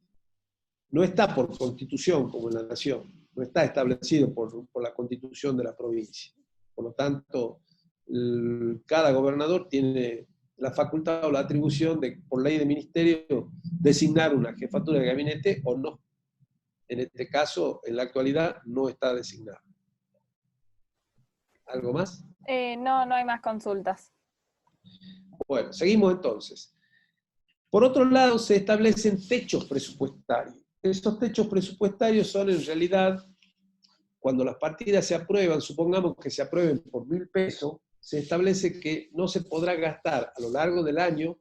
No está por constitución como en la nación, no está establecido por la constitución de la provincia. Por lo tanto, cada gobernador tiene la facultad o la atribución de, por ley de ministerio, designar una jefatura de gabinete o no. En este caso, en la actualidad, no está designado. ¿Algo más? No, no hay más consultas. Bueno, seguimos entonces. Por otro lado, se establecen techos presupuestarios. Esos techos presupuestarios son en realidad, cuando las partidas se aprueban, supongamos que se aprueben por 1.000 pesos, se establece que no se podrá gastar a lo largo del año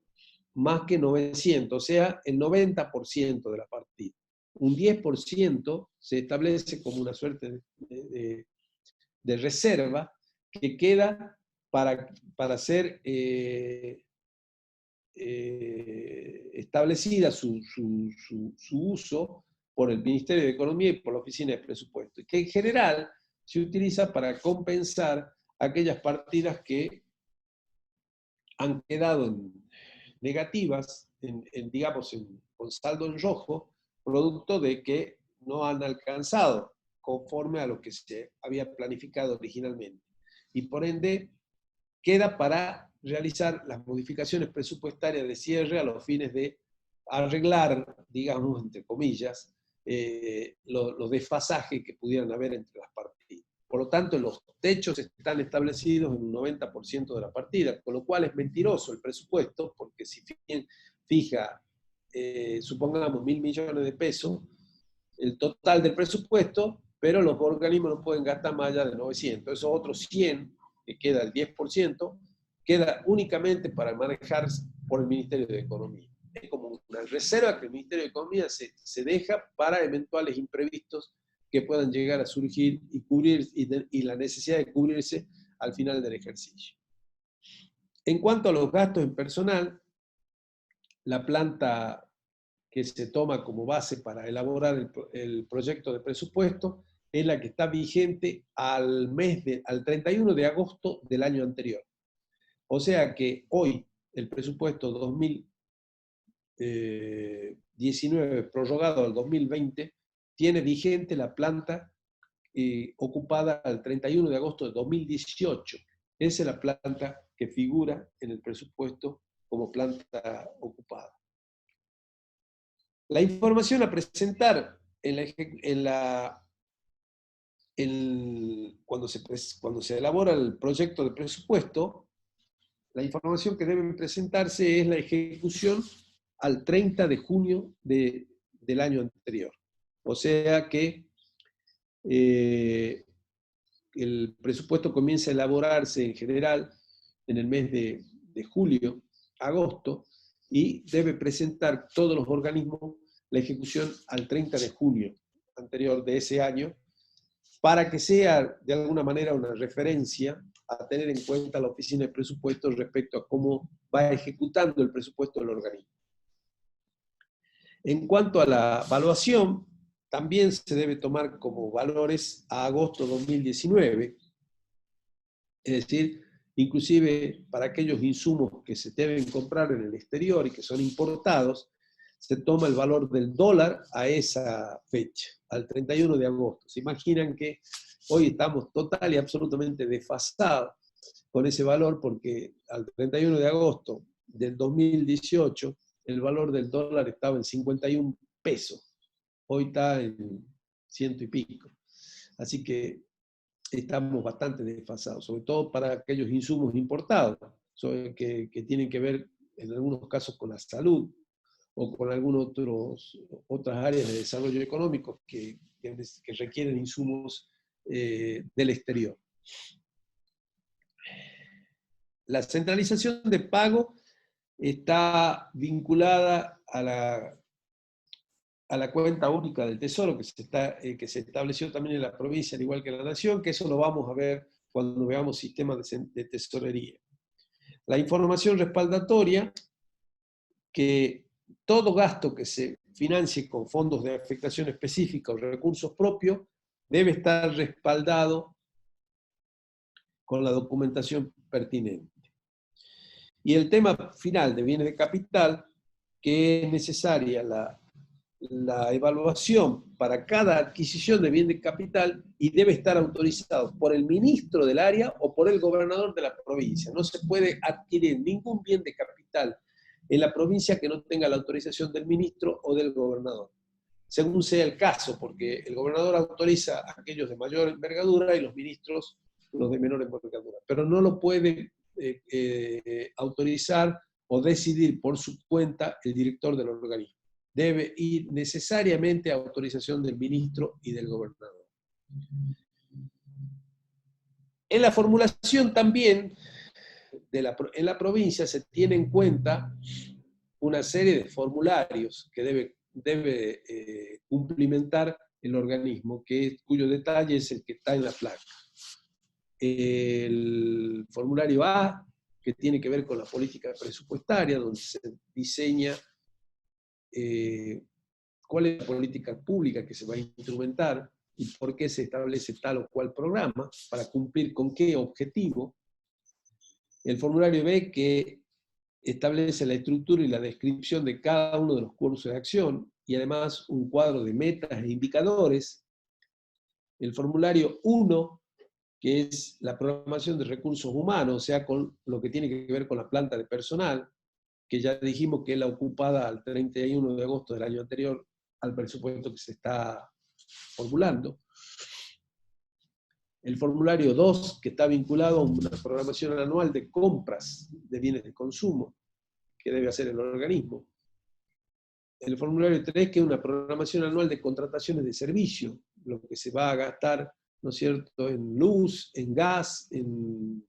más que 900, o sea, el 90% de la partida. Un 10% se establece como una suerte de reserva que queda para ser establecida su uso por el Ministerio de Economía y por la Oficina de Presupuesto, y que en general se utiliza para compensar aquellas partidas que han quedado negativas, digamos, con saldo en rojo, producto de que no han alcanzado conforme a lo que se había planificado originalmente. Y por ende, queda para realizar las modificaciones presupuestarias de cierre a los fines de arreglar, digamos, entre comillas, los desfasajes que pudieran haber entre las partidas. Por lo tanto, los techos están establecidos en un 90% de la partida, con lo cual es mentiroso el presupuesto, porque si fija, supongamos, 1.000 millones de pesos, el total del presupuesto, pero los organismos no pueden gastar más allá de 900. Esos otros 100, que queda el 10%, queda únicamente para manejar por el Ministerio de Economía. Es como una reserva que el Ministerio de Economía se deja para eventuales imprevistos que puedan llegar a surgir y cubrir, y la necesidad de cubrirse al final del ejercicio. En cuanto a los gastos en personal, la planta que se toma como base para elaborar el proyecto de presupuesto es la que está vigente al 31 de agosto del año anterior. O sea que hoy el presupuesto 2019 prorrogado al 2020 tiene vigente la planta ocupada al 31 de agosto de 2018. Esa es la planta que figura en el presupuesto como planta ocupada. La información a presentar cuando se elabora el proyecto de presupuesto, la información que deben presentarse es la ejecución al 30 de junio del año anterior. O sea que el presupuesto comienza a elaborarse en general en el mes de julio, agosto, y debe presentar todos los organismos la ejecución al 30 de junio anterior de ese año, para que sea de alguna manera una referencia a tener en cuenta la Oficina de Presupuestos respecto a cómo va ejecutando el presupuesto del organismo. En cuanto a la evaluación, también se debe tomar como valores a agosto 2019, es decir, inclusive para aquellos insumos que se deben comprar en el exterior y que son importados, se toma el valor del dólar a esa fecha, al 31 de agosto. Se imaginan que hoy estamos total y absolutamente desfasados con ese valor, porque al 31 de agosto del 2018 el valor del dólar estaba en 51 pesos. Hoy está en 100 y pico. Así que estamos bastante desfasados, sobre todo para aquellos insumos importados, que tienen que ver en algunos casos con la salud o con algunas otras áreas de desarrollo económico que requieren insumos del exterior. La centralización de pago está vinculada a la cuenta única del Tesoro que se estableció también en la provincia, al igual que en la Nación, que eso lo vamos a ver cuando veamos sistemas de tesorería. La información respaldatoria, que todo gasto que se financie con fondos de afectación específica o recursos propios debe estar respaldado con la documentación pertinente. Y el tema final de bienes de capital, que es necesaria la evaluación para cada adquisición de bien de capital y debe estar autorizado por el ministro del área o por el gobernador de la provincia. No se puede adquirir ningún bien de capital en la provincia que no tenga la autorización del ministro o del gobernador, según sea el caso, porque el gobernador autoriza a aquellos de mayor envergadura y los ministros los de menor envergadura, pero no lo puede autorizar o decidir por su cuenta el director del organismo. Debe ir necesariamente a autorización del ministro y del gobernador. En la formulación también, en la provincia se tiene en cuenta una serie de formularios que debe cumplimentar el organismo, cuyo detalle es el que está en la placa. El formulario A, que tiene que ver con la política presupuestaria, donde se diseña cuál es la política pública que se va a instrumentar y por qué se establece tal o cual programa, para cumplir con qué objetivo. El formulario B, que establece la estructura y la descripción de cada uno de los cursos de acción y además un cuadro de metas e indicadores. El formulario 1, que es la programación de recursos humanos, o sea, con lo que tiene que ver con la planta de personal, que ya dijimos que es la ocupada al 31 de agosto del año anterior al presupuesto que se está formulando. El formulario 2, que está vinculado a una programación anual de compras de bienes de consumo, que debe hacer el organismo. El formulario 3, que es una programación anual de contrataciones de servicio, lo que se va a gastar, ¿no es cierto?, en luz, en gas, en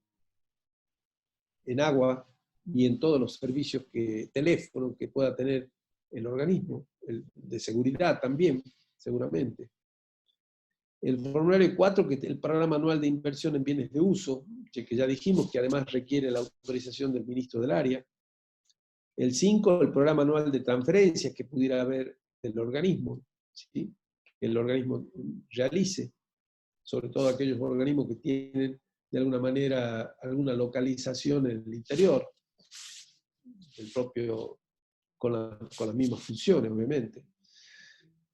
agua y en todos los servicios teléfono que pueda tener el organismo, de seguridad también, seguramente. El formulario 4, que es el programa anual de inversión en bienes de uso, que ya dijimos que además requiere la autorización del ministro del área. El 5, el programa anual de transferencias que pudiera haber del organismo, ¿sí?, que el organismo realice, sobre todo aquellos organismos que tienen de alguna manera alguna localización en el interior, el propio, con las mismas funciones, obviamente.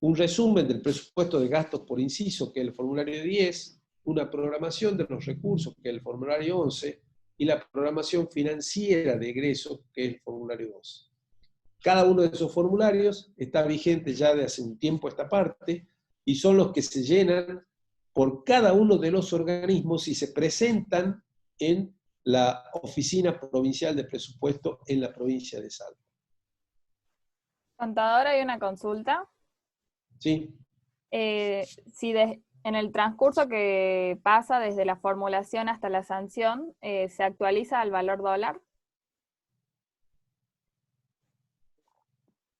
Un resumen del presupuesto de gastos por inciso, que es el formulario 10, una programación de los recursos, que es el formulario 11, y la programación financiera de egresos, que es el formulario 12. Cada uno de esos formularios está vigente ya de hace un tiempo a esta parte, y son los que se llenan por cada uno de los organismos y se presentan en la Oficina Provincial de Presupuesto en la provincia de Salta. Contador, hay una consulta. Sí. Si en el transcurso que pasa desde la formulación hasta la sanción, ¿se actualiza el valor dólar?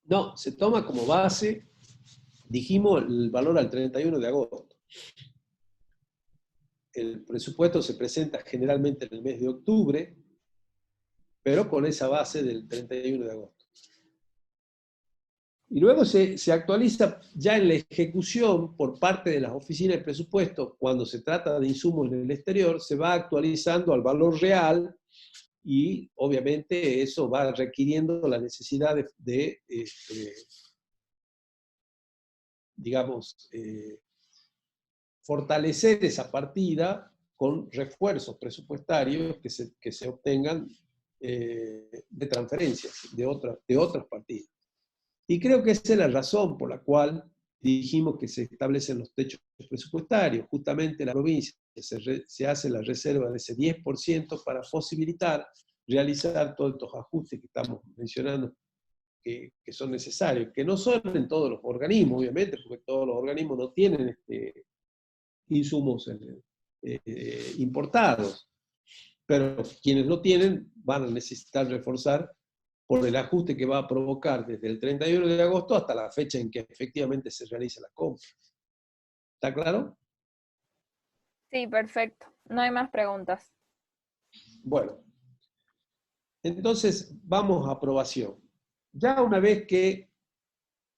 No, se toma como base, dijimos, el valor al 31 de agosto. El presupuesto se presenta generalmente en el mes de octubre, pero con esa base del 31 de agosto. Y luego se actualiza ya en la ejecución por parte de las oficinas de presupuesto, cuando se trata de insumos en el exterior, se va actualizando al valor real y obviamente eso va requiriendo la necesidad de fortalecer esa partida con refuerzos presupuestarios que se obtengan de transferencias de otras partidas. Y creo que esa es la razón por la cual dijimos que se establecen los techos presupuestarios. Justamente la provincia se hace la reserva de ese 10% para posibilitar realizar todos estos ajustes que estamos mencionando que son necesarios, que no son en todos los organismos, obviamente, porque todos los organismos no tienen insumos importados, pero quienes lo tienen van a necesitar reforzar por el ajuste que va a provocar desde el 31 de agosto hasta la fecha en que efectivamente se realiza la compra. ¿Está claro? Sí, perfecto. No hay más preguntas. Bueno, entonces vamos a aprobación. Ya una vez que,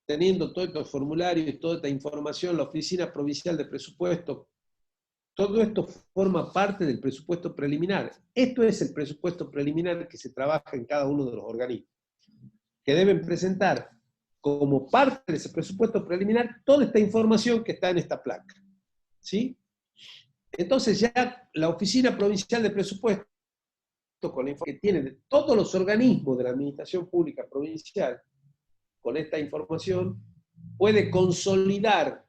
teniendo todos estos formularios y toda esta información, la Oficina Provincial de Presupuesto, todo esto forma parte del presupuesto preliminar. Esto es el presupuesto preliminar que se trabaja en cada uno de los organismos, que deben presentar como parte de ese presupuesto preliminar toda esta información que está en esta placa. ¿Sí? Entonces ya la Oficina Provincial de Presupuesto, con la información que tiene de todos los organismos de la Administración Pública Provincial, con esta información, puede consolidar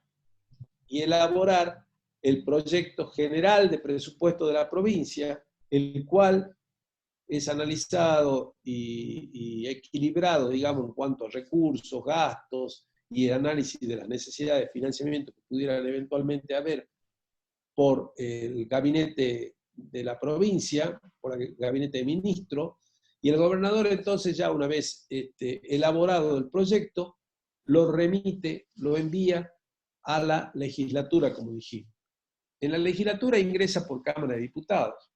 y elaborar el proyecto general de presupuesto de la provincia, el cual es analizado y equilibrado, digamos, en cuanto a recursos, gastos y el análisis de las necesidades de financiamiento que pudieran eventualmente haber por el gabinete de la provincia, por el gabinete de ministros, y el gobernador entonces ya una vez elaborado el proyecto, lo remite, lo envía a la legislatura, como dijimos. En la legislatura ingresa por Cámara de Diputados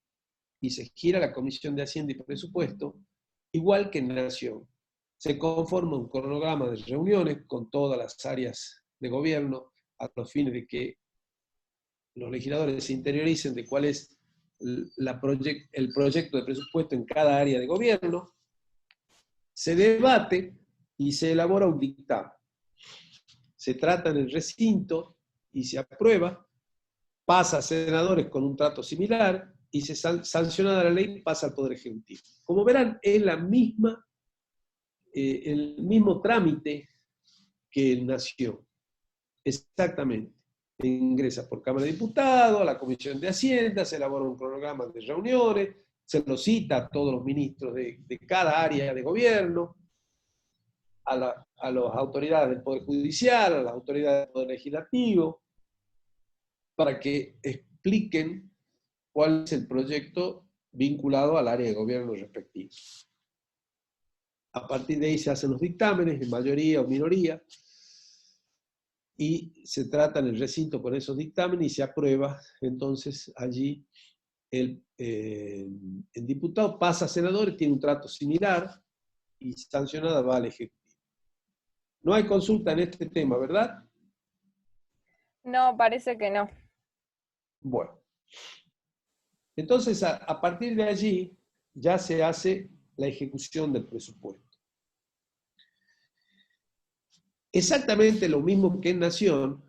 y se gira la Comisión de Hacienda y Presupuesto, igual que en Nación. Se conforma un cronograma de reuniones con todas las áreas de gobierno a los fines de que los legisladores se interioricen de cuál es el proyecto de presupuesto en cada área de gobierno. Se debate y se elabora un dictamen. Se trata en el recinto y se aprueba, pasa a senadores con un trato similar y se sancionada la ley, pasa al Poder Ejecutivo. Como verán, es el mismo trámite que en Nación. Exactamente. Ingresa por Cámara de Diputados, a la Comisión de Hacienda, se elabora un cronograma de reuniones, se lo cita a todos los ministros de cada área de gobierno, a las autoridades del Poder Judicial, a las autoridades del Poder Legislativo, para que expliquen cuál es el proyecto vinculado al área de gobierno respectivo. A partir de ahí se hacen los dictámenes, en mayoría o minoría, y se trata en el recinto con esos dictámenes y se aprueba. Entonces allí el diputado pasa a senador y tiene un trato similar y sancionada va al Ejecutivo. No hay consulta en este tema, ¿verdad? No, parece que no. Bueno. Entonces, a partir de allí ya se hace la ejecución del presupuesto. Exactamente lo mismo que en Nación,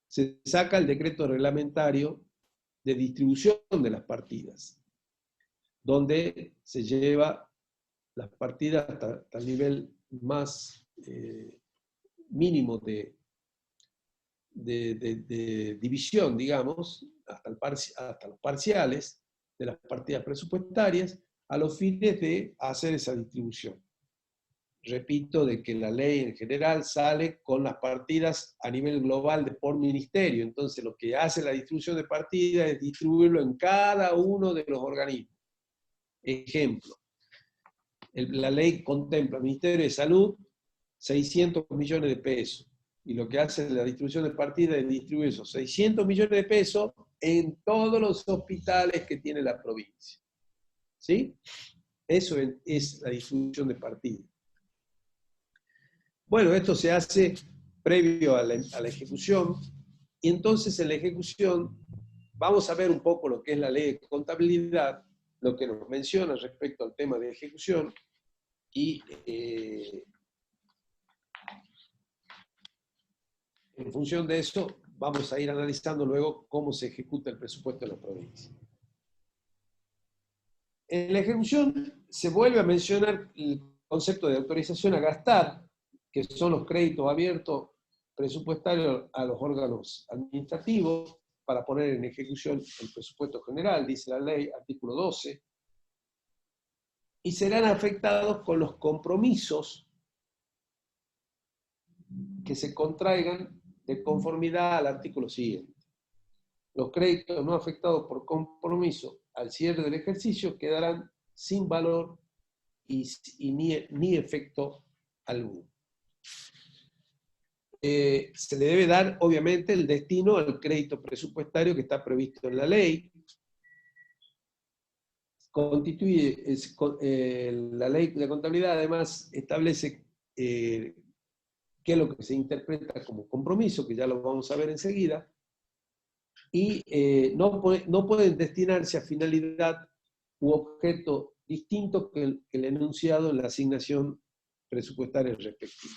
se saca el decreto reglamentario de distribución de las partidas, donde se lleva las partidas hasta el nivel más mínimo de división, digamos, hasta los parciales de las partidas presupuestarias, a los fines de hacer esa distribución. Repito, de que la ley en general sale con las partidas a nivel global por ministerio. Entonces, lo que hace la distribución de partidas es distribuirlo en cada uno de los organismos. Ejemplo, la ley contempla Ministerio de Salud, 600 millones de pesos. Y lo que hace la distribución de partidas es distribuir esos 600 millones de pesos en todos los hospitales que tiene la provincia. ¿Sí? Eso es la distribución de partidas. Bueno, esto se hace previo a la ejecución, y entonces en la ejecución vamos a ver un poco lo que es la ley de contabilidad, lo que nos menciona respecto al tema de ejecución, y en función de eso vamos a ir analizando luego cómo se ejecuta el presupuesto de la provincia. En la ejecución se vuelve a mencionar el concepto de autorización a gastar, que son los créditos abiertos presupuestarios a los órganos administrativos para poner en ejecución el presupuesto general, dice la ley, artículo 12, y serán afectados con los compromisos que se contraigan de conformidad al artículo siguiente. Los créditos no afectados por compromiso al cierre del ejercicio quedarán sin valor y ni efecto alguno. Se le debe dar, obviamente, el destino al crédito presupuestario que está previsto en la ley. La ley de contabilidad, además, establece qué es lo que se interpreta como compromiso, que ya lo vamos a ver enseguida, y no pueden destinarse a finalidad u objeto distinto que el enunciado en la asignación presupuestaria respectiva.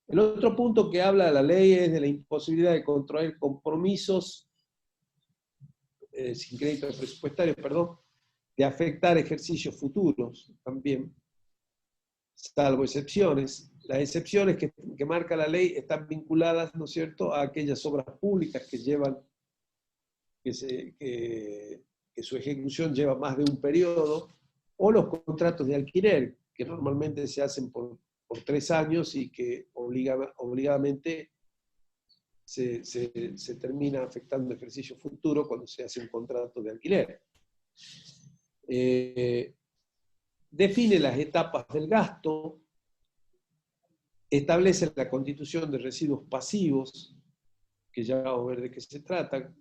El otro punto que habla la ley es de la imposibilidad de contraer compromisos sin crédito presupuestario, perdón, de afectar ejercicios futuros también, salvo excepciones. Las excepciones que marca la ley están vinculadas, ¿no es cierto?, a aquellas obras públicas que llevan, que su ejecución lleva más de un periodo, o los contratos de alquiler, que normalmente se hacen por 3 años y que obligadamente se termina afectando el ejercicio futuro cuando se hace un contrato de alquiler. Define las etapas del gasto, establece la constitución de residuos pasivos, que ya vamos a ver de qué se trata,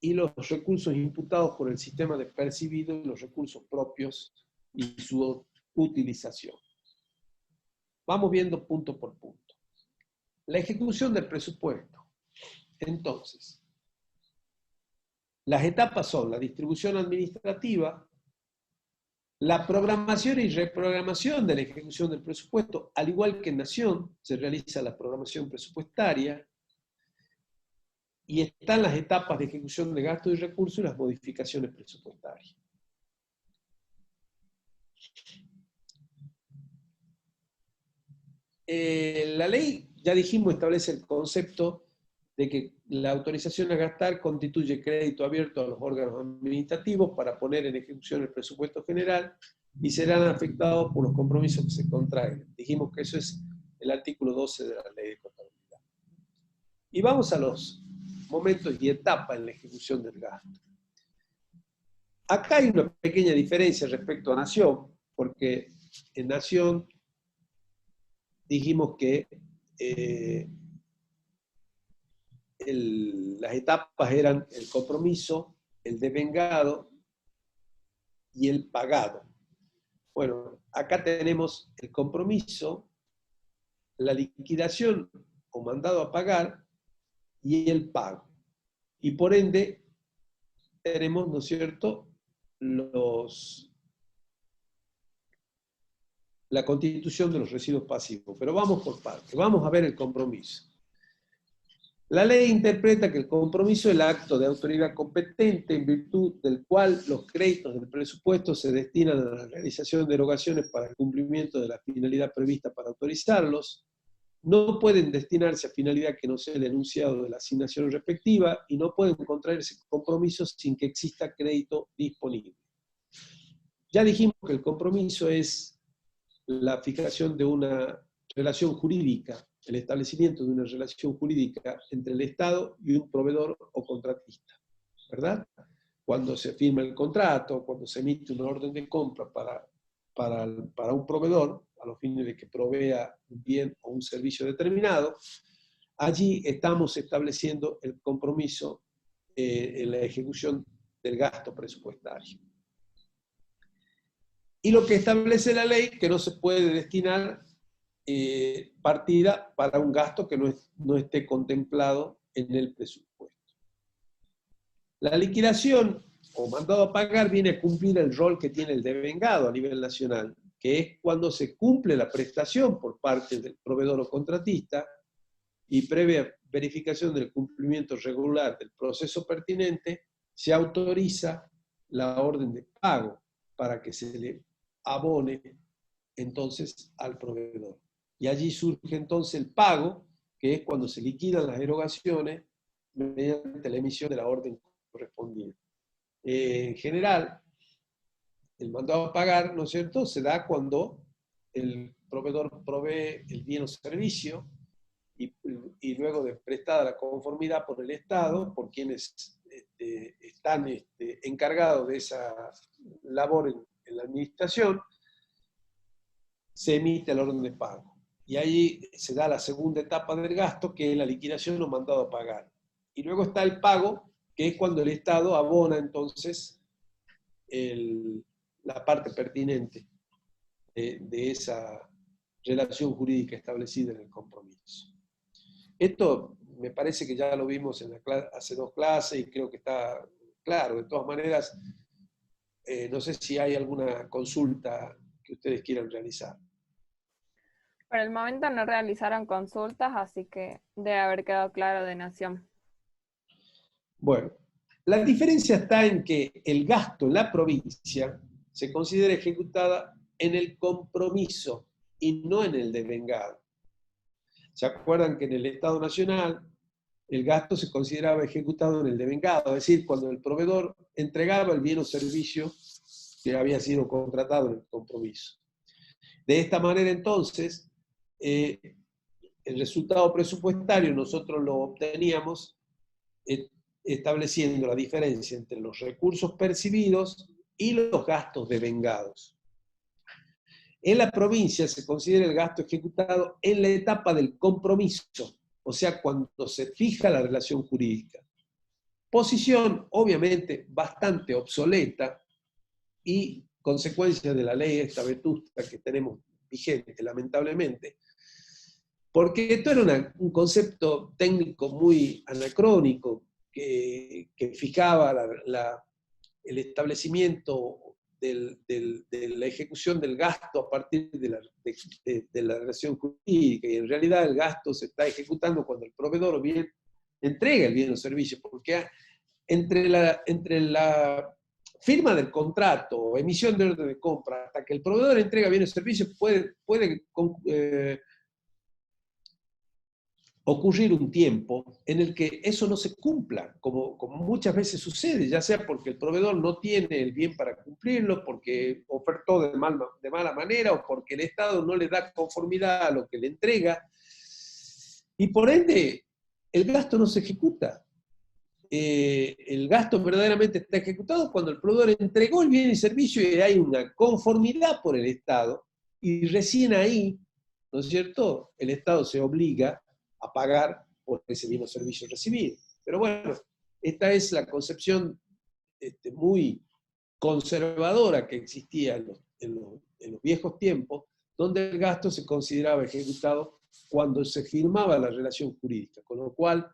y los recursos imputados por el sistema de percibido y los recursos propios y su utilización. Vamos viendo punto por punto. La ejecución del presupuesto. Entonces, las etapas son la distribución administrativa, la programación y reprogramación de la ejecución del presupuesto, al igual que en Nación, se realiza la programación presupuestaria, y están las etapas de ejecución de gastos y recursos y las modificaciones presupuestarias. La ley, ya dijimos, establece el concepto de que la autorización a gastar constituye crédito abierto a los órganos administrativos para poner en ejecución el presupuesto general y serán afectados por los compromisos que se contraen. Dijimos que eso es el artículo 12 de la ley de contabilidad. Y vamos a los momentos y etapas en la ejecución del gasto. Acá hay una pequeña diferencia respecto a Nación, porque en Nación dijimos que las etapas eran el compromiso, el devengado y el pagado. Bueno, acá tenemos el compromiso, la liquidación o mandado a pagar y el pago. Y por ende, tenemos, ¿no es cierto?, la constitución de los residuos pasivos. Pero vamos por partes. Vamos a ver el compromiso. La ley interpreta que el compromiso es el acto de autoridad competente en virtud del cual los créditos del presupuesto se destinan a la realización de erogaciones para el cumplimiento de la finalidad prevista para autorizarlos, no pueden destinarse a finalidad que no sea el enunciado de la asignación respectiva y no pueden contraerse compromisos sin que exista crédito disponible. Ya dijimos que el compromiso es la fijación de una relación jurídica, el establecimiento de una relación jurídica entre el Estado y un proveedor o contratista, ¿verdad? Cuando se firma el contrato, cuando se emite una orden de compra para un proveedor, a los fines de que provea un bien o un servicio determinado, allí estamos estableciendo el compromiso en la ejecución del gasto presupuestario. Y lo que establece la ley, que no se puede destinar partida para un gasto que no esté contemplado en el presupuesto. La liquidación o mandado a pagar viene a cumplir el rol que tiene el devengado a nivel nacional, que es cuando se cumple la prestación por parte del proveedor o contratista y previa verificación del cumplimiento regular del proceso pertinente, se autoriza la orden de pago para que se le abone entonces al proveedor. Y allí surge entonces el pago, que es cuando se liquidan las erogaciones mediante la emisión de la orden correspondiente. En general, el mandado a pagar, ¿no es cierto?, se da cuando el proveedor provee el bien o servicio y luego de prestada la conformidad por el Estado, por quienes están encargados de esa labor en la administración, se emite la orden de pago. Y ahí se da la segunda etapa del gasto, que es la liquidación o mandado a pagar. Y luego está el pago, que es cuando el Estado abona entonces la parte pertinente de esa relación jurídica establecida en el compromiso. Esto me parece que ya lo vimos hace 2 clases y creo que está claro. De todas maneras, no sé si hay alguna consulta que ustedes quieran realizar. Por el momento no realizaron consultas, así que debe haber quedado claro de Nación. Bueno, la diferencia está en que el gasto en la provincia se considera ejecutada en el compromiso y no en el devengado. ¿Se acuerdan que en el Estado Nacional el gasto se consideraba ejecutado en el devengado? Es decir, cuando el proveedor entregaba el bien o servicio que había sido contratado en el compromiso. De esta manera, entonces, el resultado presupuestario nosotros lo obteníamos estableciendo la diferencia entre los recursos percibidos y los gastos devengados. En la provincia se considera el gasto ejecutado en la etapa del compromiso, o sea, cuando se fija la relación jurídica. Posición, obviamente, bastante obsoleta y consecuencia de la ley esta vetusta que tenemos vigente, lamentablemente, porque esto era un concepto técnico muy anacrónico que fijaba el establecimiento de la ejecución del gasto a partir de la relación jurídica, y en realidad el gasto se está ejecutando cuando el proveedor o bien entrega el bien o servicio, porque entre la firma del contrato o emisión de orden de compra hasta que el proveedor entrega bien o servicio puede ocurrir un tiempo en el que eso no se cumpla, como muchas veces sucede, ya sea porque el proveedor no tiene el bien para cumplirlo, porque ofertó de mala manera o porque el Estado no le da conformidad a lo que le entrega, y por ende el gasto no se ejecuta. El gasto verdaderamente está ejecutado cuando el proveedor entregó el bien y servicio y hay una conformidad por el Estado, y recién ahí, ¿no es cierto?, el Estado se obliga a pagar por ese bien o servicio recibido. Pero bueno, esta es la concepción muy conservadora que existía en los viejos tiempos, donde el gasto se consideraba ejecutado cuando se firmaba la relación jurídica, con lo cual,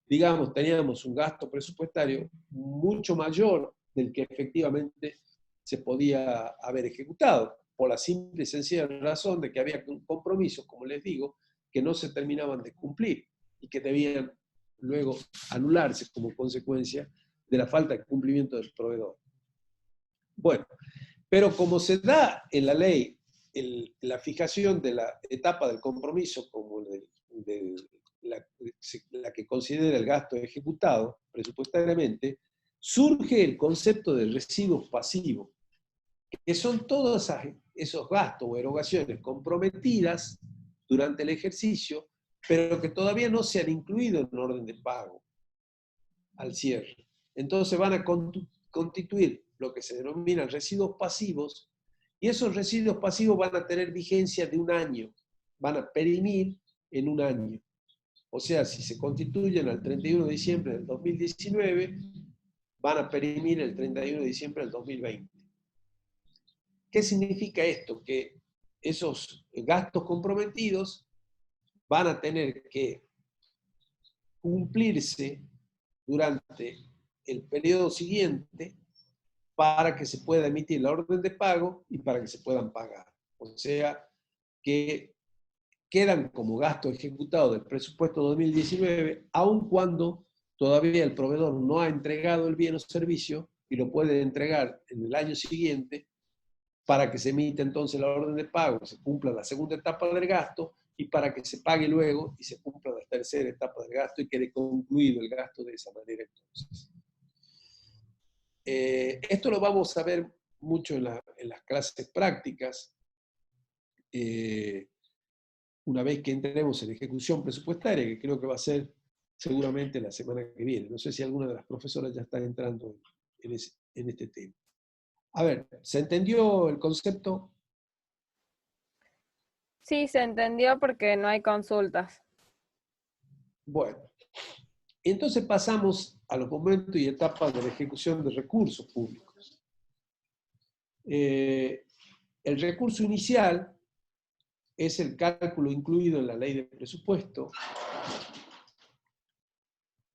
digamos, teníamos un gasto presupuestario mucho mayor del que efectivamente se podía haber ejecutado, por la simple y sencilla razón de que había compromisos, como les digo, que no se terminaban de cumplir y que debían luego anularse como consecuencia de la falta de cumplimiento del proveedor. Bueno, pero como se da en la ley la fijación de la etapa del compromiso como la que considera el gasto ejecutado presupuestariamente, surge el concepto de residuos pasivos, que son todos esos gastos o erogaciones comprometidas durante el ejercicio, pero que todavía no se han incluido en orden de pago al cierre. Entonces van a constituir lo que se denominan residuos pasivos, y esos residuos pasivos van a tener vigencia de un año, van a perimir en un año. O sea, si se constituyen al 31 de diciembre del 2019, van a perimir el 31 de diciembre del 2020. ¿Qué significa esto? Que esos gastos comprometidos van a tener que cumplirse durante el periodo siguiente para que se pueda emitir la orden de pago y para que se puedan pagar. O sea, que quedan como gasto ejecutado del presupuesto 2019, aun cuando todavía el proveedor no ha entregado el bien o servicio y lo puede entregar en el año siguiente para que se emita entonces la orden de pago, se cumpla la segunda etapa del gasto y para que se pague luego y se cumpla la tercera etapa del gasto y quede concluido el gasto de esa manera entonces. Esto lo vamos a ver mucho en las clases prácticas, una vez que entremos en ejecución presupuestaria, que creo que va a ser seguramente la semana que viene. No sé si alguna de las profesoras ya está entrando en este tema. A ver, ¿se entendió el concepto? Sí, se entendió porque no hay consultas. Bueno, entonces pasamos a los momentos y etapas de la ejecución de recursos públicos. El recurso inicial es el cálculo incluido en la ley de presupuesto.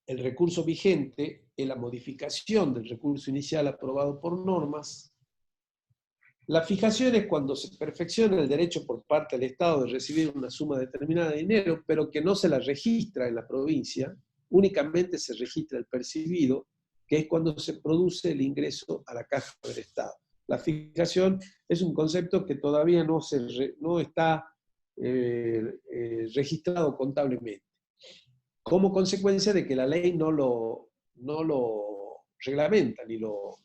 El recurso vigente es la modificación del recurso inicial aprobado por normas. La fijación es cuando se perfecciona el derecho por parte del Estado de recibir una suma determinada de dinero, pero que no se la registra en la provincia, únicamente se registra el percibido, que es cuando se produce el ingreso a la caja del Estado. La fijación es un concepto que todavía no está registrado contablemente, como consecuencia de que la ley no lo reglamenta, ni lo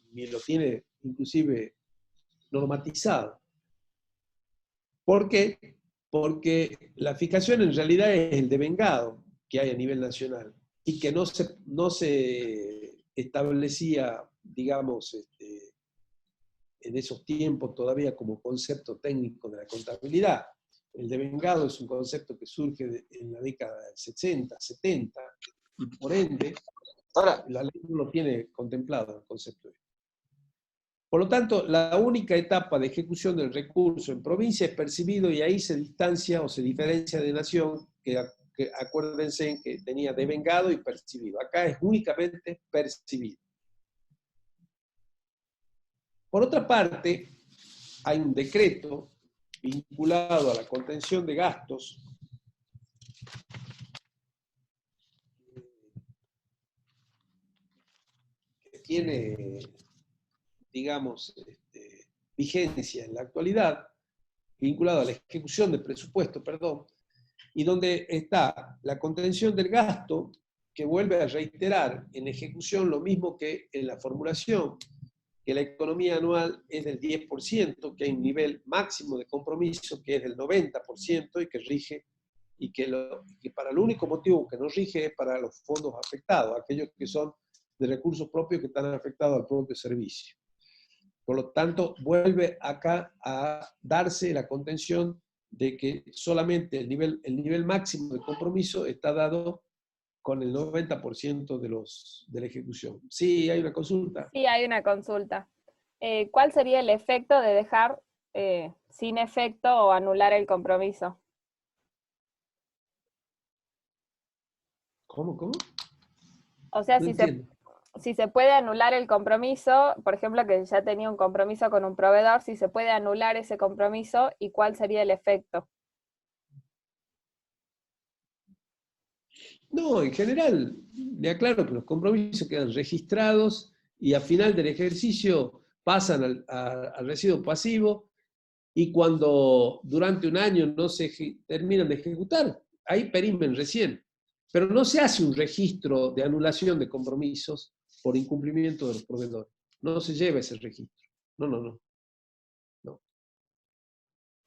tiene inclusive normatizado. ¿Por qué? Porque la fijación en realidad es el devengado que hay a nivel nacional y que no se establecía, digamos, en esos tiempos todavía como concepto técnico de la contabilidad. El devengado es un concepto que surge en la década del 60, 70, y por ende, ahora la ley no lo tiene contemplado el concepto. Por lo tanto, la única etapa de ejecución del recurso en provincia es percibido y ahí se distancia o se diferencia de nación, que acuérdense que tenía devengado y percibido. Acá es únicamente percibido. Por otra parte, hay un decreto vinculado a la contención de gastos que tiene, digamos, vigencia en la actualidad, vinculado a la ejecución del presupuesto, perdón, y donde está la contención del gasto, que vuelve a reiterar en ejecución lo mismo que en la formulación, que la economía anual es del 10%, que hay un nivel máximo de compromiso que es del 90% y que rige, y que para el único motivo que no rige es para los fondos afectados, aquellos que son de recursos propios que están afectados al propio servicio. Por lo tanto, vuelve acá a darse la contención de que solamente el nivel máximo de compromiso está dado con el 90% de la ejecución. Sí, hay una consulta. Sí, hay una consulta. ¿Cuál sería el efecto de dejar sin efecto o anular el compromiso? ¿Cómo? O sea, No entiendo. si se puede anular el compromiso, por ejemplo, que ya tenía un compromiso con un proveedor, si se puede anular ese compromiso y cuál sería el efecto. No, en general, le aclaro que los compromisos quedan registrados y al final del ejercicio pasan al residuo pasivo, y cuando durante un año no se terminan de ejecutar, ahí perimen recién. Pero no se hace un registro de anulación de compromisos por incumplimiento de los proveedores. No se lleva ese registro. No.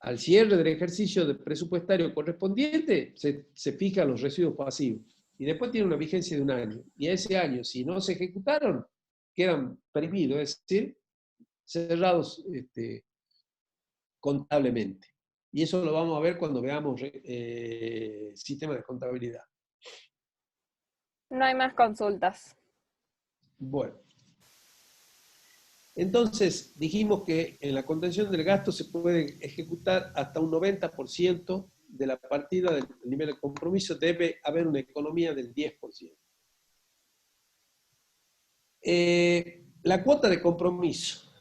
Al cierre del ejercicio presupuestario correspondiente, se fijan los residuos pasivos. Y después tiene una vigencia de un año. Y ese año, si no se ejecutaron, quedan perimidos, es decir, cerrados contablemente. Y eso lo vamos a ver cuando veamos sistema de contabilidad. No hay más consultas. Bueno. Entonces, dijimos que en la contención del gasto se puede ejecutar hasta un 90% de la partida del nivel de compromiso, debe haber una economía del 10%. La cuota de compromiso.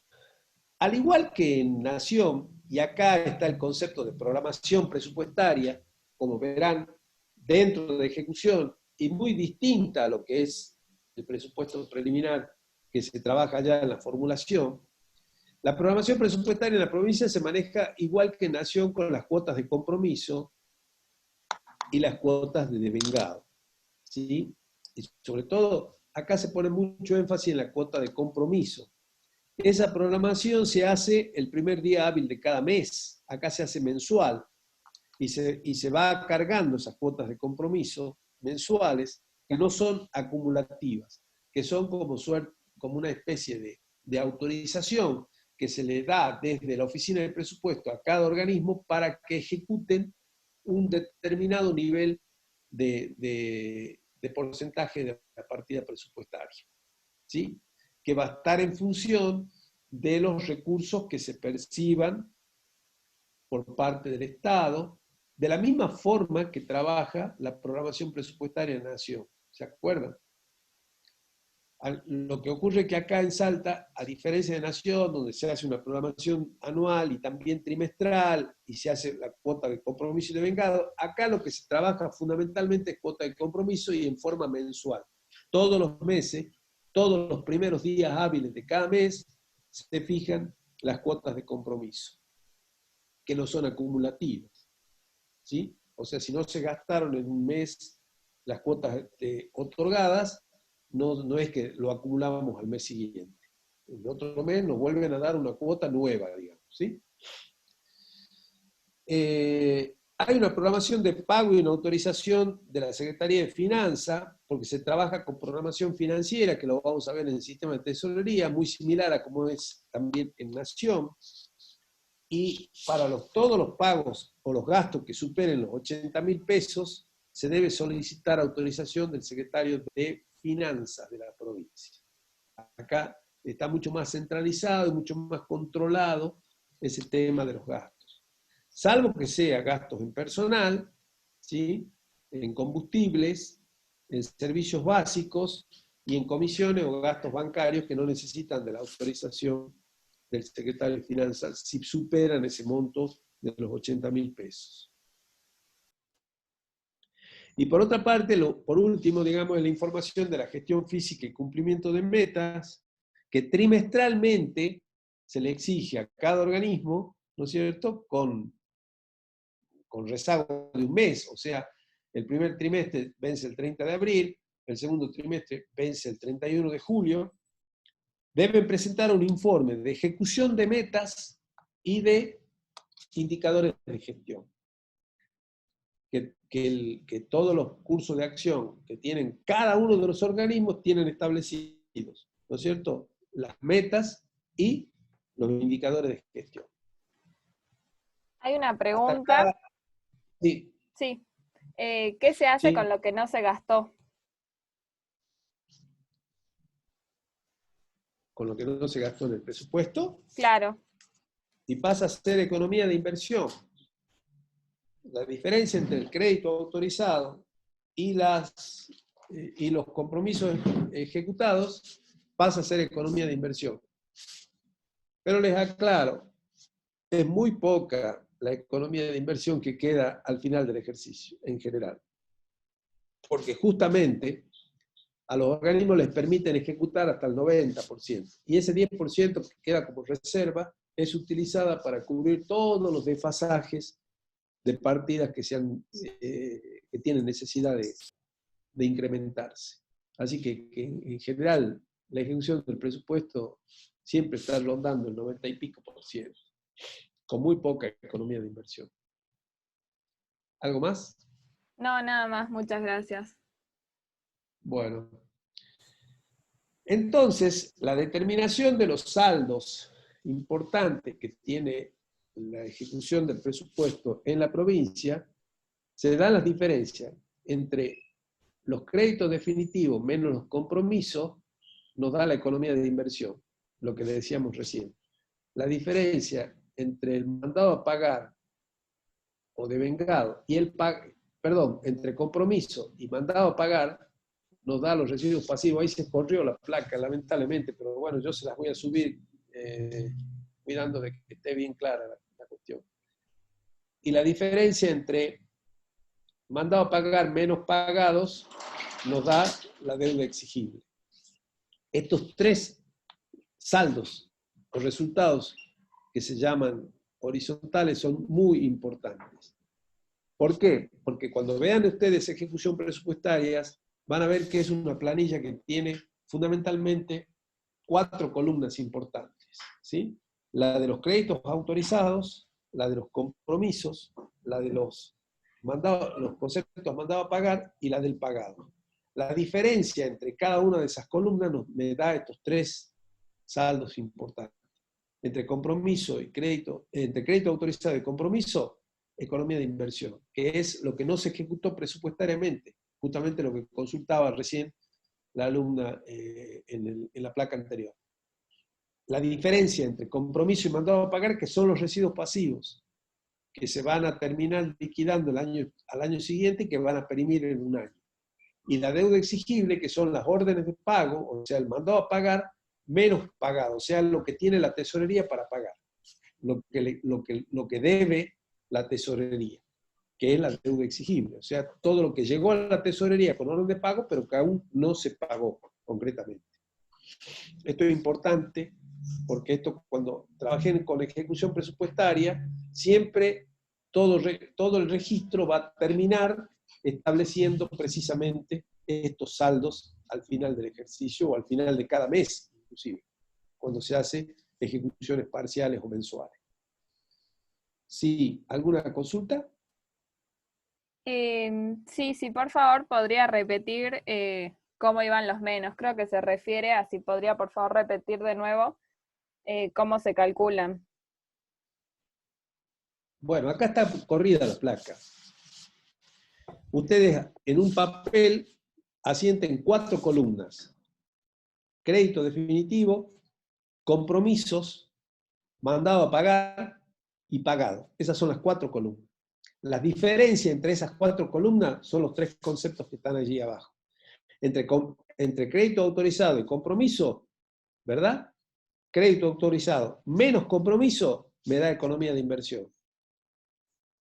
Al igual que en Nación, y acá está el concepto de programación presupuestaria, como verán, dentro de ejecución, y muy distinta a lo que es el presupuesto preliminar que se trabaja ya en la formulación. La programación presupuestaria en la provincia se maneja igual que en Nación, con las cuotas de compromiso y las cuotas de devengado, ¿sí? Y sobre todo, acá se pone mucho énfasis en la cuota de compromiso. Esa programación se hace el primer día hábil de cada mes, acá se hace mensual, y se va cargando esas cuotas de compromiso mensuales, que no son acumulativas, que son como una especie de autorización que se le da desde la oficina de presupuesto a cada organismo para que ejecuten un determinado nivel de porcentaje de la partida presupuestaria, ¿sí? Que va a estar en función de los recursos que se perciban por parte del Estado, de la misma forma que trabaja la programación presupuestaria de Nación. ¿Se acuerdan? Lo que ocurre es que acá en Salta, a diferencia de Nación, donde se hace una programación anual y también trimestral, y se hace la cuota de compromiso y de vengado, acá lo que se trabaja fundamentalmente es cuota de compromiso y en forma mensual. Todos los meses, todos los primeros días hábiles de cada mes, se fijan las cuotas de compromiso, que no son acumulativas, ¿sí? O sea, si no se gastaron en un mes las cuotas otorgadas, no es que lo acumulamos al mes siguiente. El otro mes nos vuelven a dar una cuota nueva, digamos, ¿sí? Hay una programación de pago y una autorización de la Secretaría de Finanzas, porque se trabaja con programación financiera, que lo vamos a ver en el sistema de tesorería, muy similar a como es también en Nación. Y para todos los pagos o los gastos que superen los 80.000 pesos, se debe solicitar autorización del secretario de Finanzas de la provincia. Acá está mucho más centralizado y mucho más controlado ese tema de los gastos. Salvo que sea gastos en personal, ¿sí? En combustibles, en servicios básicos y en comisiones o gastos bancarios que no necesitan de la autorización del secretario de Finanzas si superan ese monto de los 80.000 pesos. Y por otra parte, por último, digamos, es la información de la gestión física y cumplimiento de metas, que trimestralmente se le exige a cada organismo, ¿no es cierto?, con rezago de un mes, o sea, el primer trimestre vence el 30 de abril, el segundo trimestre vence el 31 de julio, deben presentar un informe de ejecución de metas y de indicadores de gestión. Que todos los cursos de acción que tienen cada uno de los organismos tienen establecidos, ¿no es cierto?, las metas y los indicadores de gestión. Hay una pregunta. Sí. Sí. ¿Qué se hace con lo que no se gastó? Con lo que no se gastó en el presupuesto. Claro. Y pasa a ser economía de inversión. La diferencia entre el crédito autorizado y los compromisos ejecutados pasa a ser economía de inversión. Pero les aclaro, es muy poca la economía de inversión que queda al final del ejercicio, en general. Porque justamente a los organismos les permiten ejecutar hasta el 90%. Y ese 10% que queda como reserva es utilizada para cubrir todos los desfasajes de partidas que tienen necesidad de incrementarse. Así que en general la ejecución del presupuesto siempre está rondando el 90 y pico %, con muy poca economía de inversión. ¿Algo más? No, nada más, muchas gracias. Bueno. Entonces, la determinación de los saldos importantes que tiene la ejecución del presupuesto en la provincia, se dan las diferencias entre los créditos definitivos menos los compromisos, nos da la economía de inversión, lo que le decíamos recién. La diferencia entre el mandado a pagar o devengado y entre compromiso y mandado a pagar, nos da los residuos pasivos. Ahí se corrió la placa, lamentablemente, pero bueno, yo se las voy a subir cuidando de que esté bien clara la cuestión. Y la diferencia entre mandado a pagar menos pagados nos da la deuda exigible. Estos tres saldos o resultados que se llaman horizontales son muy importantes. ¿Por qué? Porque cuando vean ustedes ejecución presupuestaria, van a ver que es una planilla que tiene fundamentalmente 4 columnas importantes, ¿sí? La de los créditos autorizados, la de los compromisos, la de los conceptos mandados a pagar y la del pagado. La diferencia entre cada una de esas columnas me da estos tres saldos importantes. Entre compromiso y crédito, entre crédito autorizado y compromiso, economía de inversión, que es lo que no se ejecutó presupuestariamente, justamente lo que consultaba recién la alumna en la placa anterior. La diferencia entre compromiso y mandado a pagar, que son los residuos pasivos, que se van a terminar liquidando al año siguiente y que van a perimir en un año. y la deuda exigible, que son las órdenes de pago, o sea, el mandado a pagar menos pagado, o sea, lo que tiene la tesorería para pagar, lo que debe la tesorería, que es la deuda exigible, o sea, todo lo que llegó a la tesorería con orden de pago, pero que aún no se pagó concretamente. Esto es importante porque esto, cuando trabajen con ejecución presupuestaria, siempre todo el registro va a terminar estableciendo precisamente estos saldos al final del ejercicio o al final de cada mes, inclusive, cuando se hace ejecuciones parciales o mensuales. ¿Sí? ¿Alguna consulta? Sí, por favor, podría repetir cómo iban los menos. Creo que se refiere a si podría, por favor, repetir de nuevo cómo se calculan. Bueno, acá está corrida la placa. Ustedes en un papel asienten 4 columnas. Crédito definitivo, compromisos, mandado a pagar y pagado. Esas son las 4 columnas. La diferencia entre esas 4 columnas son los 3 conceptos que están allí abajo. Entre crédito autorizado y compromiso, ¿verdad? Crédito autorizado menos compromiso me da economía de inversión.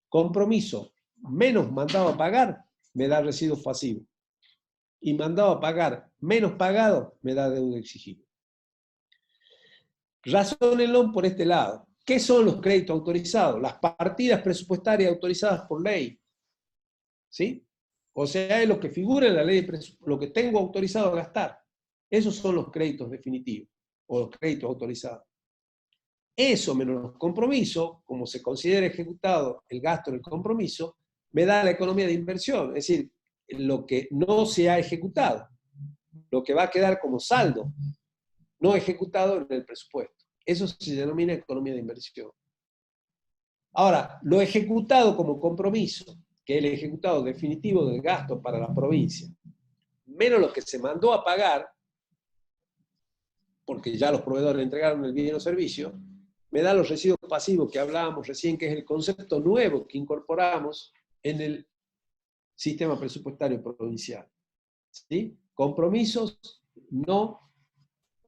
Compromiso menos mandado a pagar me da residuos pasivos. Y mandado a pagar menos pagado me da deuda exigible. Razónenlo por este lado. ¿Qué son los créditos autorizados? Las partidas presupuestarias autorizadas por ley. ¿Sí? O sea, es lo que figura en la ley, lo que tengo autorizado a gastar. Esos son los créditos definitivos o los créditos autorizados. Eso menos los compromisos, como se considera ejecutado el gasto en el compromiso, me da la economía de inversión, es decir, lo que no se ha ejecutado, lo que va a quedar como saldo no ejecutado en el presupuesto. Eso se denomina economía de inversión. Ahora, lo ejecutado como compromiso, que es el ejecutado definitivo del gasto para la provincia, menos lo que se mandó a pagar, porque ya los proveedores entregaron el bien o servicio, me da los residuos pasivos que hablábamos recién, que es el concepto nuevo que incorporamos en el sistema presupuestario provincial. ¿Sí? Compromisos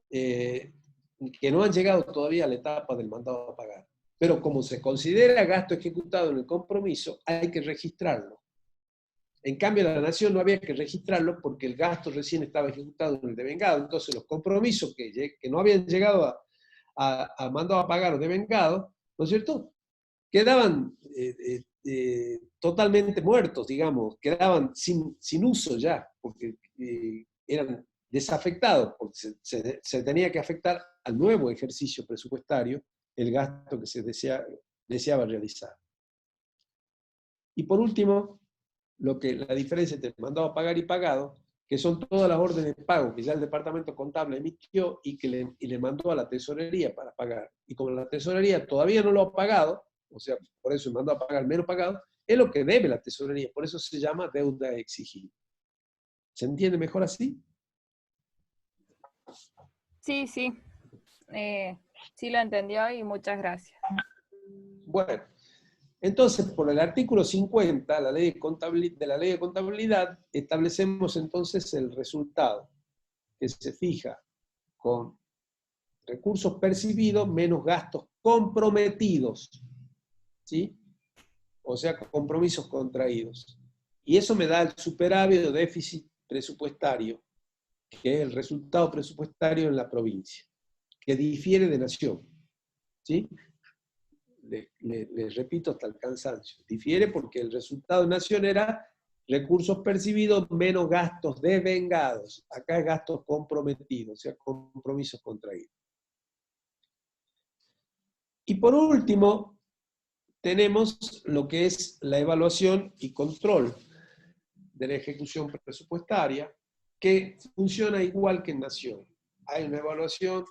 que no han llegado todavía a la etapa del mandado a pagar. Pero como se considera gasto ejecutado en el compromiso, hay que registrarlo. En cambio, la Nación no había que registrarlo porque el gasto recién estaba ejecutado en el devengado. Entonces, los compromisos que no habían llegado a mandado a pagar o devengado, ¿no es cierto?, quedaban totalmente muertos, digamos, quedaban sin uso ya, porque eran desafectados, porque se tenía que afectar al nuevo ejercicio presupuestario el gasto que se deseaba realizar. Y por último, la diferencia entre mandado a pagar y pagado, que son todas las órdenes de pago que ya el departamento contable emitió y que le mandó a la tesorería para pagar. Y como la tesorería todavía no lo ha pagado, o sea, por eso mandó a pagar menos pagado, es lo que debe la tesorería, por eso se llama deuda exigible. ¿Se entiende mejor así? Sí, sí lo entendió y muchas gracias. Bueno, entonces por el artículo 50 de la ley de contabilidad establecemos entonces el resultado que se fija con recursos percibidos menos gastos comprometidos, ¿sí? O sea, compromisos contraídos. Y eso me da el superávit o déficit presupuestario, que es el resultado presupuestario en la provincia, que difiere de nación, ¿sí? Les repito hasta el cansancio. Difiere porque el resultado de nación era recursos percibidos menos gastos devengados. Acá es gastos comprometidos, o sea, compromisos contraídos. Y por último, tenemos lo que es la evaluación y control de la ejecución presupuestaria, que funciona igual que en Nación. Hay una evaluación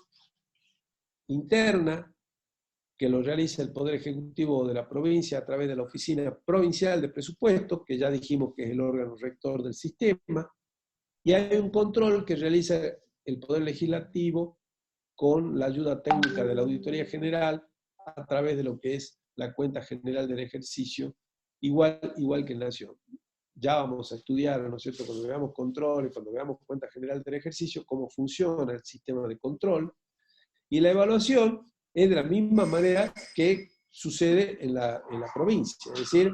interna que lo realiza el Poder Ejecutivo de la provincia a través de la Oficina Provincial de Presupuestos, que ya dijimos que es el órgano rector del sistema, y hay un control que realiza el Poder Legislativo con la ayuda técnica de la Auditoría General a través de lo que es la cuenta general del ejercicio, igual que en Nación. ya vamos a estudiar, ¿no es cierto?, cuando veamos control y cuando veamos cuenta general del ejercicio, cómo funciona el sistema de control. Y la evaluación es de la misma manera que sucede en la provincia, es decir,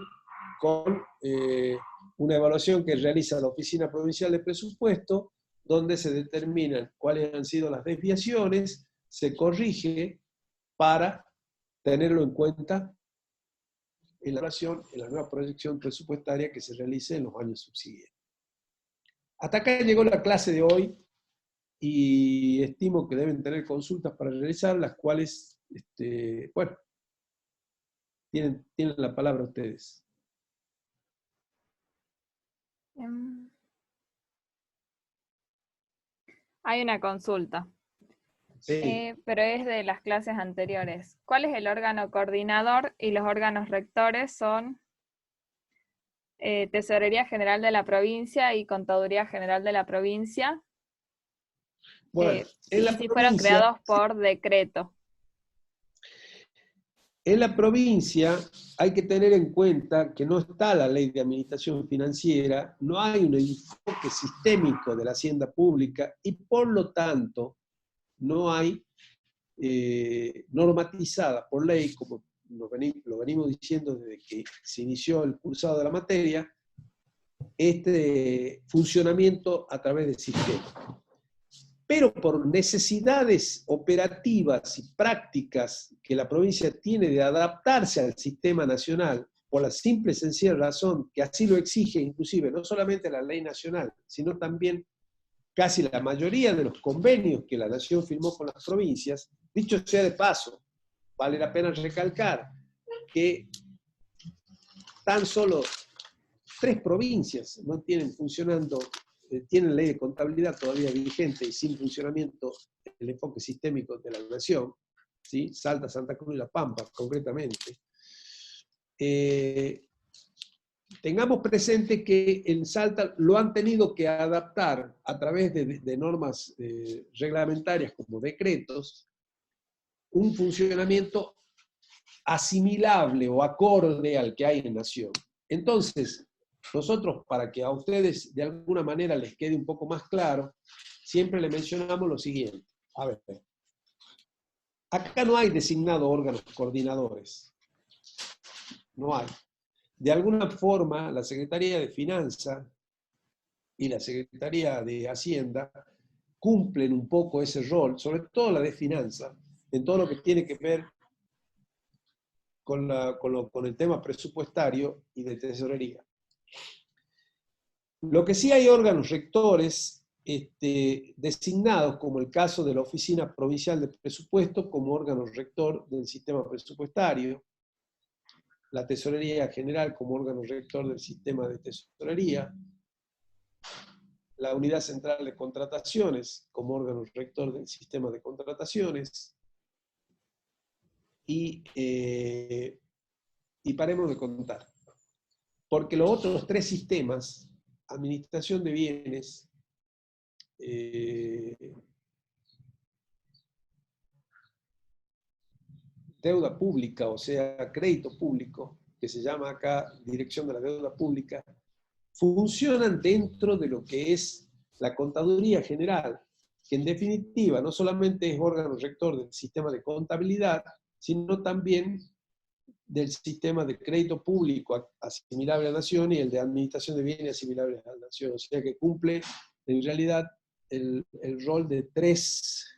con una evaluación que realiza la Oficina Provincial de Presupuesto, donde se determinan cuáles han sido las desviaciones, se corrige para tenerlo en cuenta en la evaluación, en la nueva proyección presupuestaria que se realice en los años subsiguientes. Hasta acá llegó la clase de hoy y estimo que deben tener consultas para realizar, las cuales, bueno, tienen la palabra ustedes. Hay una consulta, Sí. pero es de las clases anteriores. ¿Cuál es el órgano coordinador y los órganos rectores son Tesorería General de la Provincia y Contaduría General de la Provincia? Bueno, en y la si fueron provincia, creados por decreto. en la provincia hay que tener en cuenta que no está la ley de administración financiera, no hay un enfoque sistémico de la hacienda pública y por lo tanto no hay normatizada por ley, como lo venimos diciendo desde que se inició el cursado de la materia, este funcionamiento a través del sistema. Pero por necesidades operativas y prácticas que la provincia tiene de adaptarse al sistema nacional, por la simple y sencilla razón que así lo exige inclusive no solamente la ley nacional, sino también casi la mayoría de los convenios que la Nación firmó con las provincias. Dicho sea de paso, vale la pena recalcar que tan solo 3 provincias no tienen funcionando, tienen ley de contabilidad todavía vigente y sin funcionamiento el enfoque sistémico de la nación, ¿sí? Salta, Santa Cruz y La Pampa, concretamente. Tengamos presente que en Salta lo han tenido que adaptar a través de normas reglamentarias como decretos, un funcionamiento asimilable o acorde al que hay en Nación. Entonces, nosotros, para que a ustedes de alguna manera les quede un poco más claro, siempre le mencionamos lo siguiente. A ver, acá no hay designado órganos coordinadores. No hay. De alguna forma, la Secretaría de Finanzas y la Secretaría de Hacienda cumplen un poco ese rol, sobre todo la de Finanzas, en todo lo que tiene que ver con el tema presupuestario y de tesorería. Lo que sí hay órganos rectores designados, como el caso de la Oficina Provincial de Presupuesto, como órgano rector del sistema presupuestario, la Tesorería General como órgano rector del sistema de tesorería, la Unidad Central de Contrataciones como órgano rector del sistema de contrataciones, y paremos de contar. Porque los otros 3 sistemas, administración de bienes, deuda pública, o sea, crédito público, que se llama acá Dirección de la Deuda Pública, funcionan dentro de lo que es la Contaduría General, que en definitiva no solamente es órgano rector del sistema de contabilidad, sino también del sistema de crédito público asimilable a la nación y el de administración de bienes asimilables a la nación. O sea que cumple en realidad el rol de 3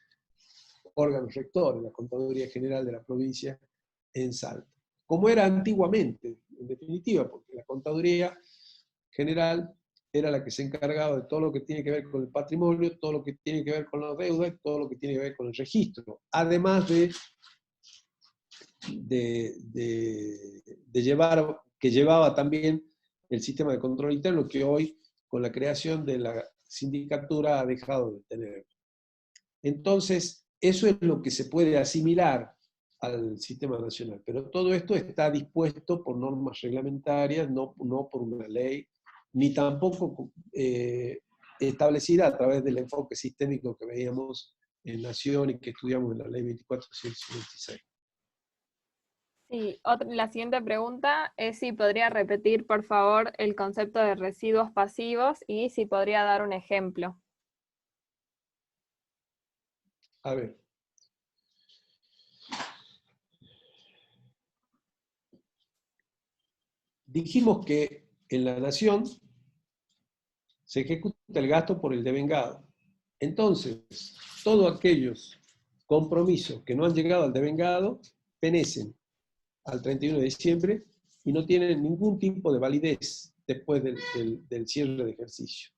órganos rectores, la Contaduría General de la provincia en Salta. Como era antiguamente, en definitiva, porque la Contaduría General era la que se encargaba de todo lo que tiene que ver con el patrimonio, todo lo que tiene que ver con la deuda y todo lo que tiene que ver con el registro. Además que llevaba también el sistema de control interno que hoy, con la creación de la sindicatura, ha dejado de tener. Entonces, eso es lo que se puede asimilar al sistema nacional, pero todo esto está dispuesto por normas reglamentarias, no por una ley, ni tampoco establecida a través del enfoque sistémico que veíamos en Nación y que estudiamos en la Ley 24.626. Sí, la siguiente pregunta es si podría repetir, por favor, el concepto de residuos pasivos y si podría dar un ejemplo. A ver. Dijimos que en la nación se ejecuta el gasto por el devengado. Entonces, todos aquellos compromisos que no han llegado al devengado penecen al 31 de diciembre y no tienen ningún tipo de validez después del cierre de ejercicio.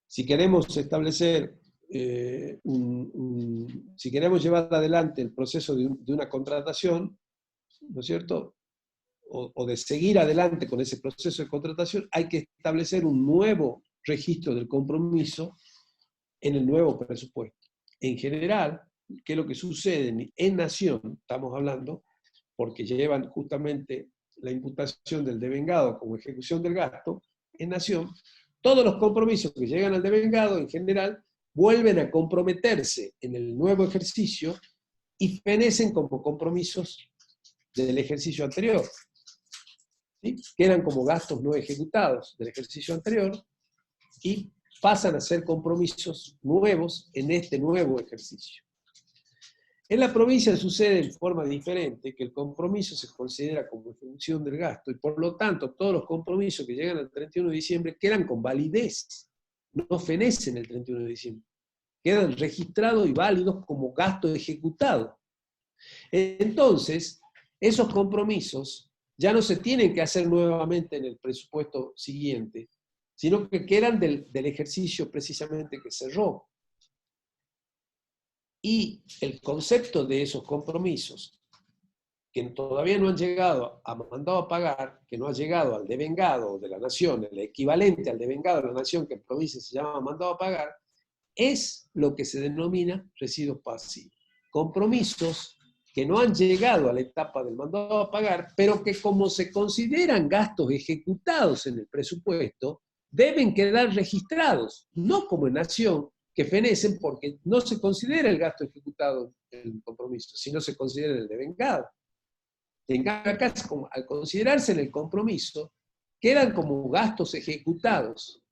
Si queremos establecer, si queremos llevar adelante el proceso de una contratación, ¿no es cierto?, o de seguir adelante con ese proceso de contratación, hay que establecer un nuevo registro del compromiso en el nuevo presupuesto. En general, ¿qué es lo que sucede en Nación? Estamos hablando, porque llevan justamente la imputación del devengado como ejecución del gasto, en Nación, todos los compromisos que llegan al devengado, en general, vuelven a comprometerse en el nuevo ejercicio y fenecen como compromisos del ejercicio anterior. ¿Sí? Quedan como gastos no ejecutados del ejercicio anterior y pasan a ser compromisos nuevos en este nuevo ejercicio. En la provincia sucede en forma diferente, que el compromiso se considera como ejecución del gasto y por lo tanto todos los compromisos que llegan al 31 de diciembre quedan con validez, no fenecen el 31 de diciembre, quedan registrados y válidos como gasto ejecutado. Entonces, esos compromisos ya no se tienen que hacer nuevamente en el presupuesto siguiente, sino que quedan del ejercicio precisamente que cerró. Y el concepto de esos compromisos, que todavía no han llegado a mandado a pagar, que no ha llegado al devengado de la nación, el equivalente al devengado de la nación, que en provincia se llama mandado a pagar, es lo que se denomina residuos pasivos. Compromisos que no han llegado a la etapa del mandado a pagar, pero que como se consideran gastos ejecutados en el presupuesto, deben quedar registrados, no como en Nación, que fenecen porque no se considera el gasto ejecutado en el compromiso, sino se considera el devengado. En cambio, acá, al considerarse en el compromiso, quedan como gastos ejecutados.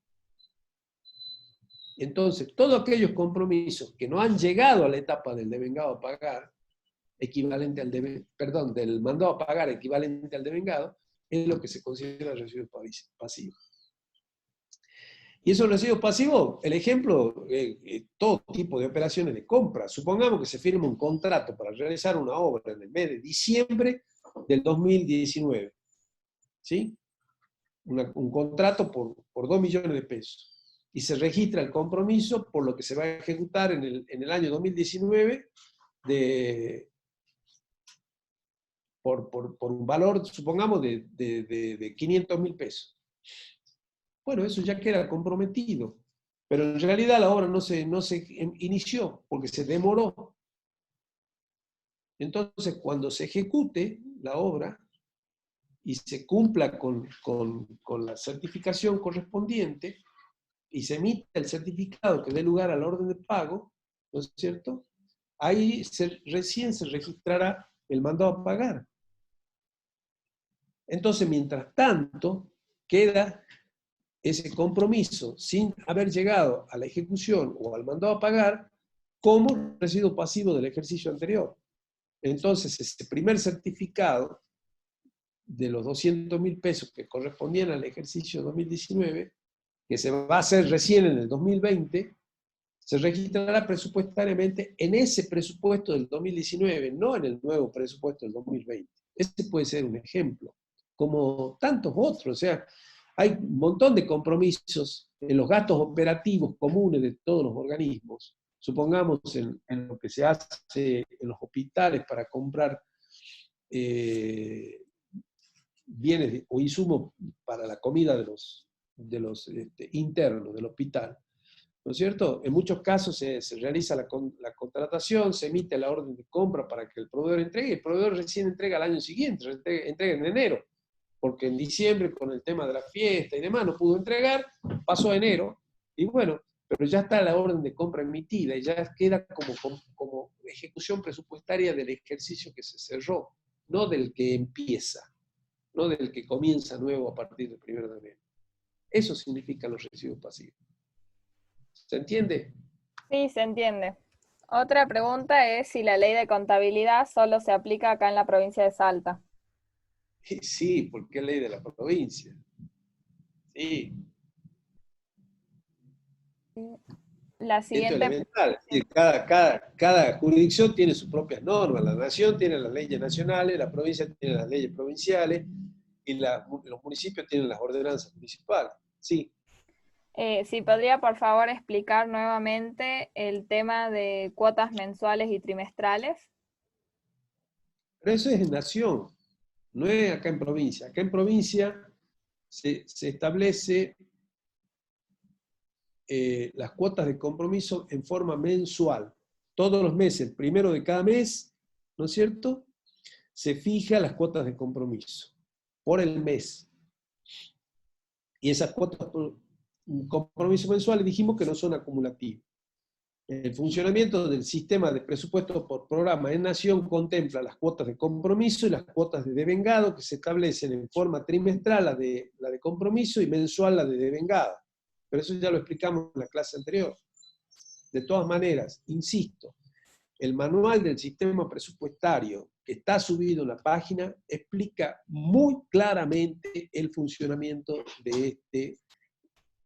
Entonces, todos aquellos compromisos que no han llegado a la etapa del devengado a pagar, equivalente al del mandado a pagar equivalente al devengado, es lo que se considera residuos pasivos. Y esos residuos pasivos, el ejemplo, todo tipo de operaciones de compra. Supongamos que se firma un contrato para realizar una obra en el mes de diciembre del 2019. ¿Sí? Un contrato por 2 millones de pesos. Y se registra el compromiso por lo que se va a ejecutar en el año 2019 por un valor, supongamos, de 500.000 pesos. Bueno, eso ya queda comprometido, pero en realidad la obra no se inició porque se demoró. Entonces, cuando se ejecute la obra y se cumpla con la certificación correspondiente y se emite el certificado que dé lugar a la orden de pago, ¿no es cierto? Ahí recién se registrará el mandado a pagar. Entonces, mientras tanto, queda ese compromiso sin haber llegado a la ejecución o al mandado a pagar como residuo pasivo del ejercicio anterior. Entonces, ese primer certificado de los 200.000 pesos que correspondían al ejercicio 2019, que se va a hacer recién en el 2020, se registrará presupuestariamente en ese presupuesto del 2019, no en el nuevo presupuesto del 2020. Este puede ser un ejemplo, como tantos otros. O sea, hay un montón de compromisos en los gastos operativos comunes de todos los organismos. Supongamos en lo que se hace en los hospitales para comprar bienes o insumos para la comida de los internos del hospital, ¿no es cierto? En muchos casos se realiza la contratación, se emite la orden de compra para que el proveedor entregue, y el proveedor recién entrega al año siguiente, entrega en enero, porque en diciembre con el tema de la fiesta y demás no pudo entregar, pasó a enero, y bueno, pero ya está la orden de compra emitida y ya queda como ejecución presupuestaria del ejercicio que se cerró. no del que empieza, no del que comienza nuevo a partir del 1 de enero. Eso significan los residuos pasivos. ¿Se entiende? Sí, se entiende. Otra pregunta es si la ley de contabilidad solo se aplica acá en la provincia de Salta. Sí, porque es ley de la provincia. Sí. La Esto es siguiente, elemental. Es decir, cada jurisdicción tiene sus propias normas. La nación tiene las leyes nacionales, la provincia tiene las leyes provinciales y los municipios tienen las ordenanzas municipales. Sí. si podría por favor explicar nuevamente el tema de cuotas mensuales y trimestrales. Pero eso es en nación, no es acá en provincia. Acá en provincia se establece las cuotas de compromiso en forma mensual. Todos los meses, el primero de cada mes, ¿no es cierto?, se fija las cuotas de compromiso por el mes. Y esas cuotas por compromiso mensuales dijimos que no son acumulativas. El funcionamiento del sistema de presupuesto por programa en nación contempla las cuotas de compromiso y las cuotas de devengado que se establecen en forma trimestral, la de compromiso, y mensual la de devengado. Pero eso ya lo explicamos en la clase anterior. De todas maneras, insisto, el manual del sistema presupuestario que está subido en la página explica muy claramente el funcionamiento de este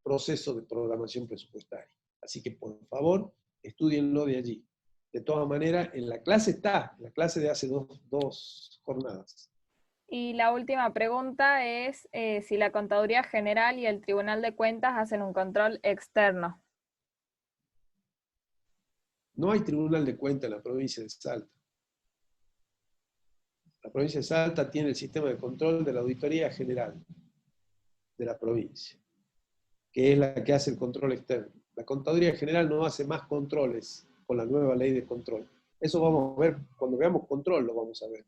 proceso de programación presupuestaria. Así que, por favor, estudienlo de allí. De todas maneras, en la clase está, en la clase de hace dos jornadas. Y la última pregunta es si la Contaduría General y el Tribunal de Cuentas hacen un control externo. No hay tribunal de cuentas en la provincia de Salta. La provincia de Salta tiene el sistema de control de la Auditoría General de la provincia, que es la que hace el control externo. La Contaduría General no hace más controles con la nueva ley de control. Eso vamos a ver, cuando veamos control lo vamos a ver.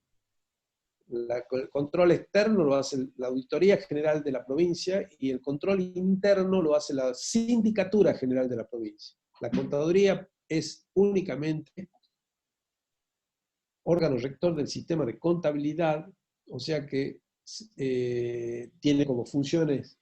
El control externo lo hace la Auditoría General de la provincia y el control interno lo hace la Sindicatura General de la provincia. La Contaduría es únicamente órgano rector del sistema de contabilidad, o sea que tiene como funciones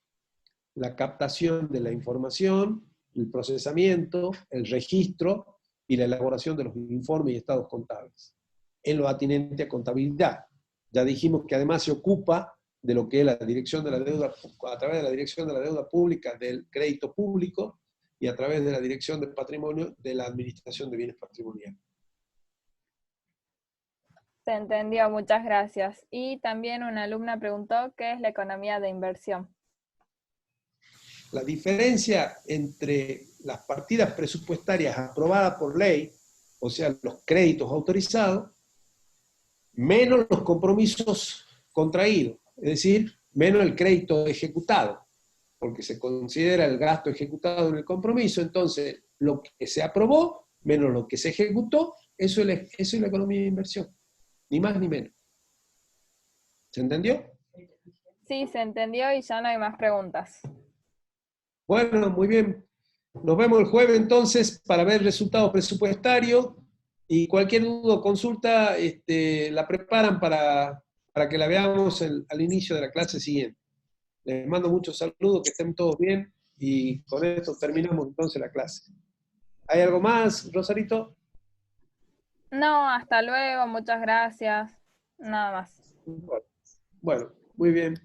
la captación de la información, el procesamiento, el registro y la elaboración de los informes y estados contables, en lo atinente a contabilidad. Ya dijimos que además se ocupa de lo que es la dirección de la deuda, a través de la dirección de la deuda pública, del crédito público, y a través de la dirección del patrimonio, de la administración de bienes patrimoniales. Se entendió, muchas gracias. Y también una alumna preguntó qué es la economía de inversión. La diferencia entre las partidas presupuestarias aprobadas por ley, o sea, los créditos autorizados, menos los compromisos contraídos, es decir, menos el crédito ejecutado, porque se considera el gasto ejecutado en el compromiso, entonces lo que se aprobó menos lo que se ejecutó, eso es la economía de inversión, ni más ni menos. ¿Se entendió? Sí, se entendió y ya no hay más preguntas. Bueno, muy bien. Nos vemos el jueves entonces para ver el resultado presupuestario y cualquier duda o consulta la preparan para que la veamos al inicio de la clase siguiente. Les mando muchos saludos, que estén todos bien y con esto terminamos entonces la clase. ¿Hay algo más, Rosarito? No, hasta luego, muchas gracias. Nada más. Bueno, muy bien.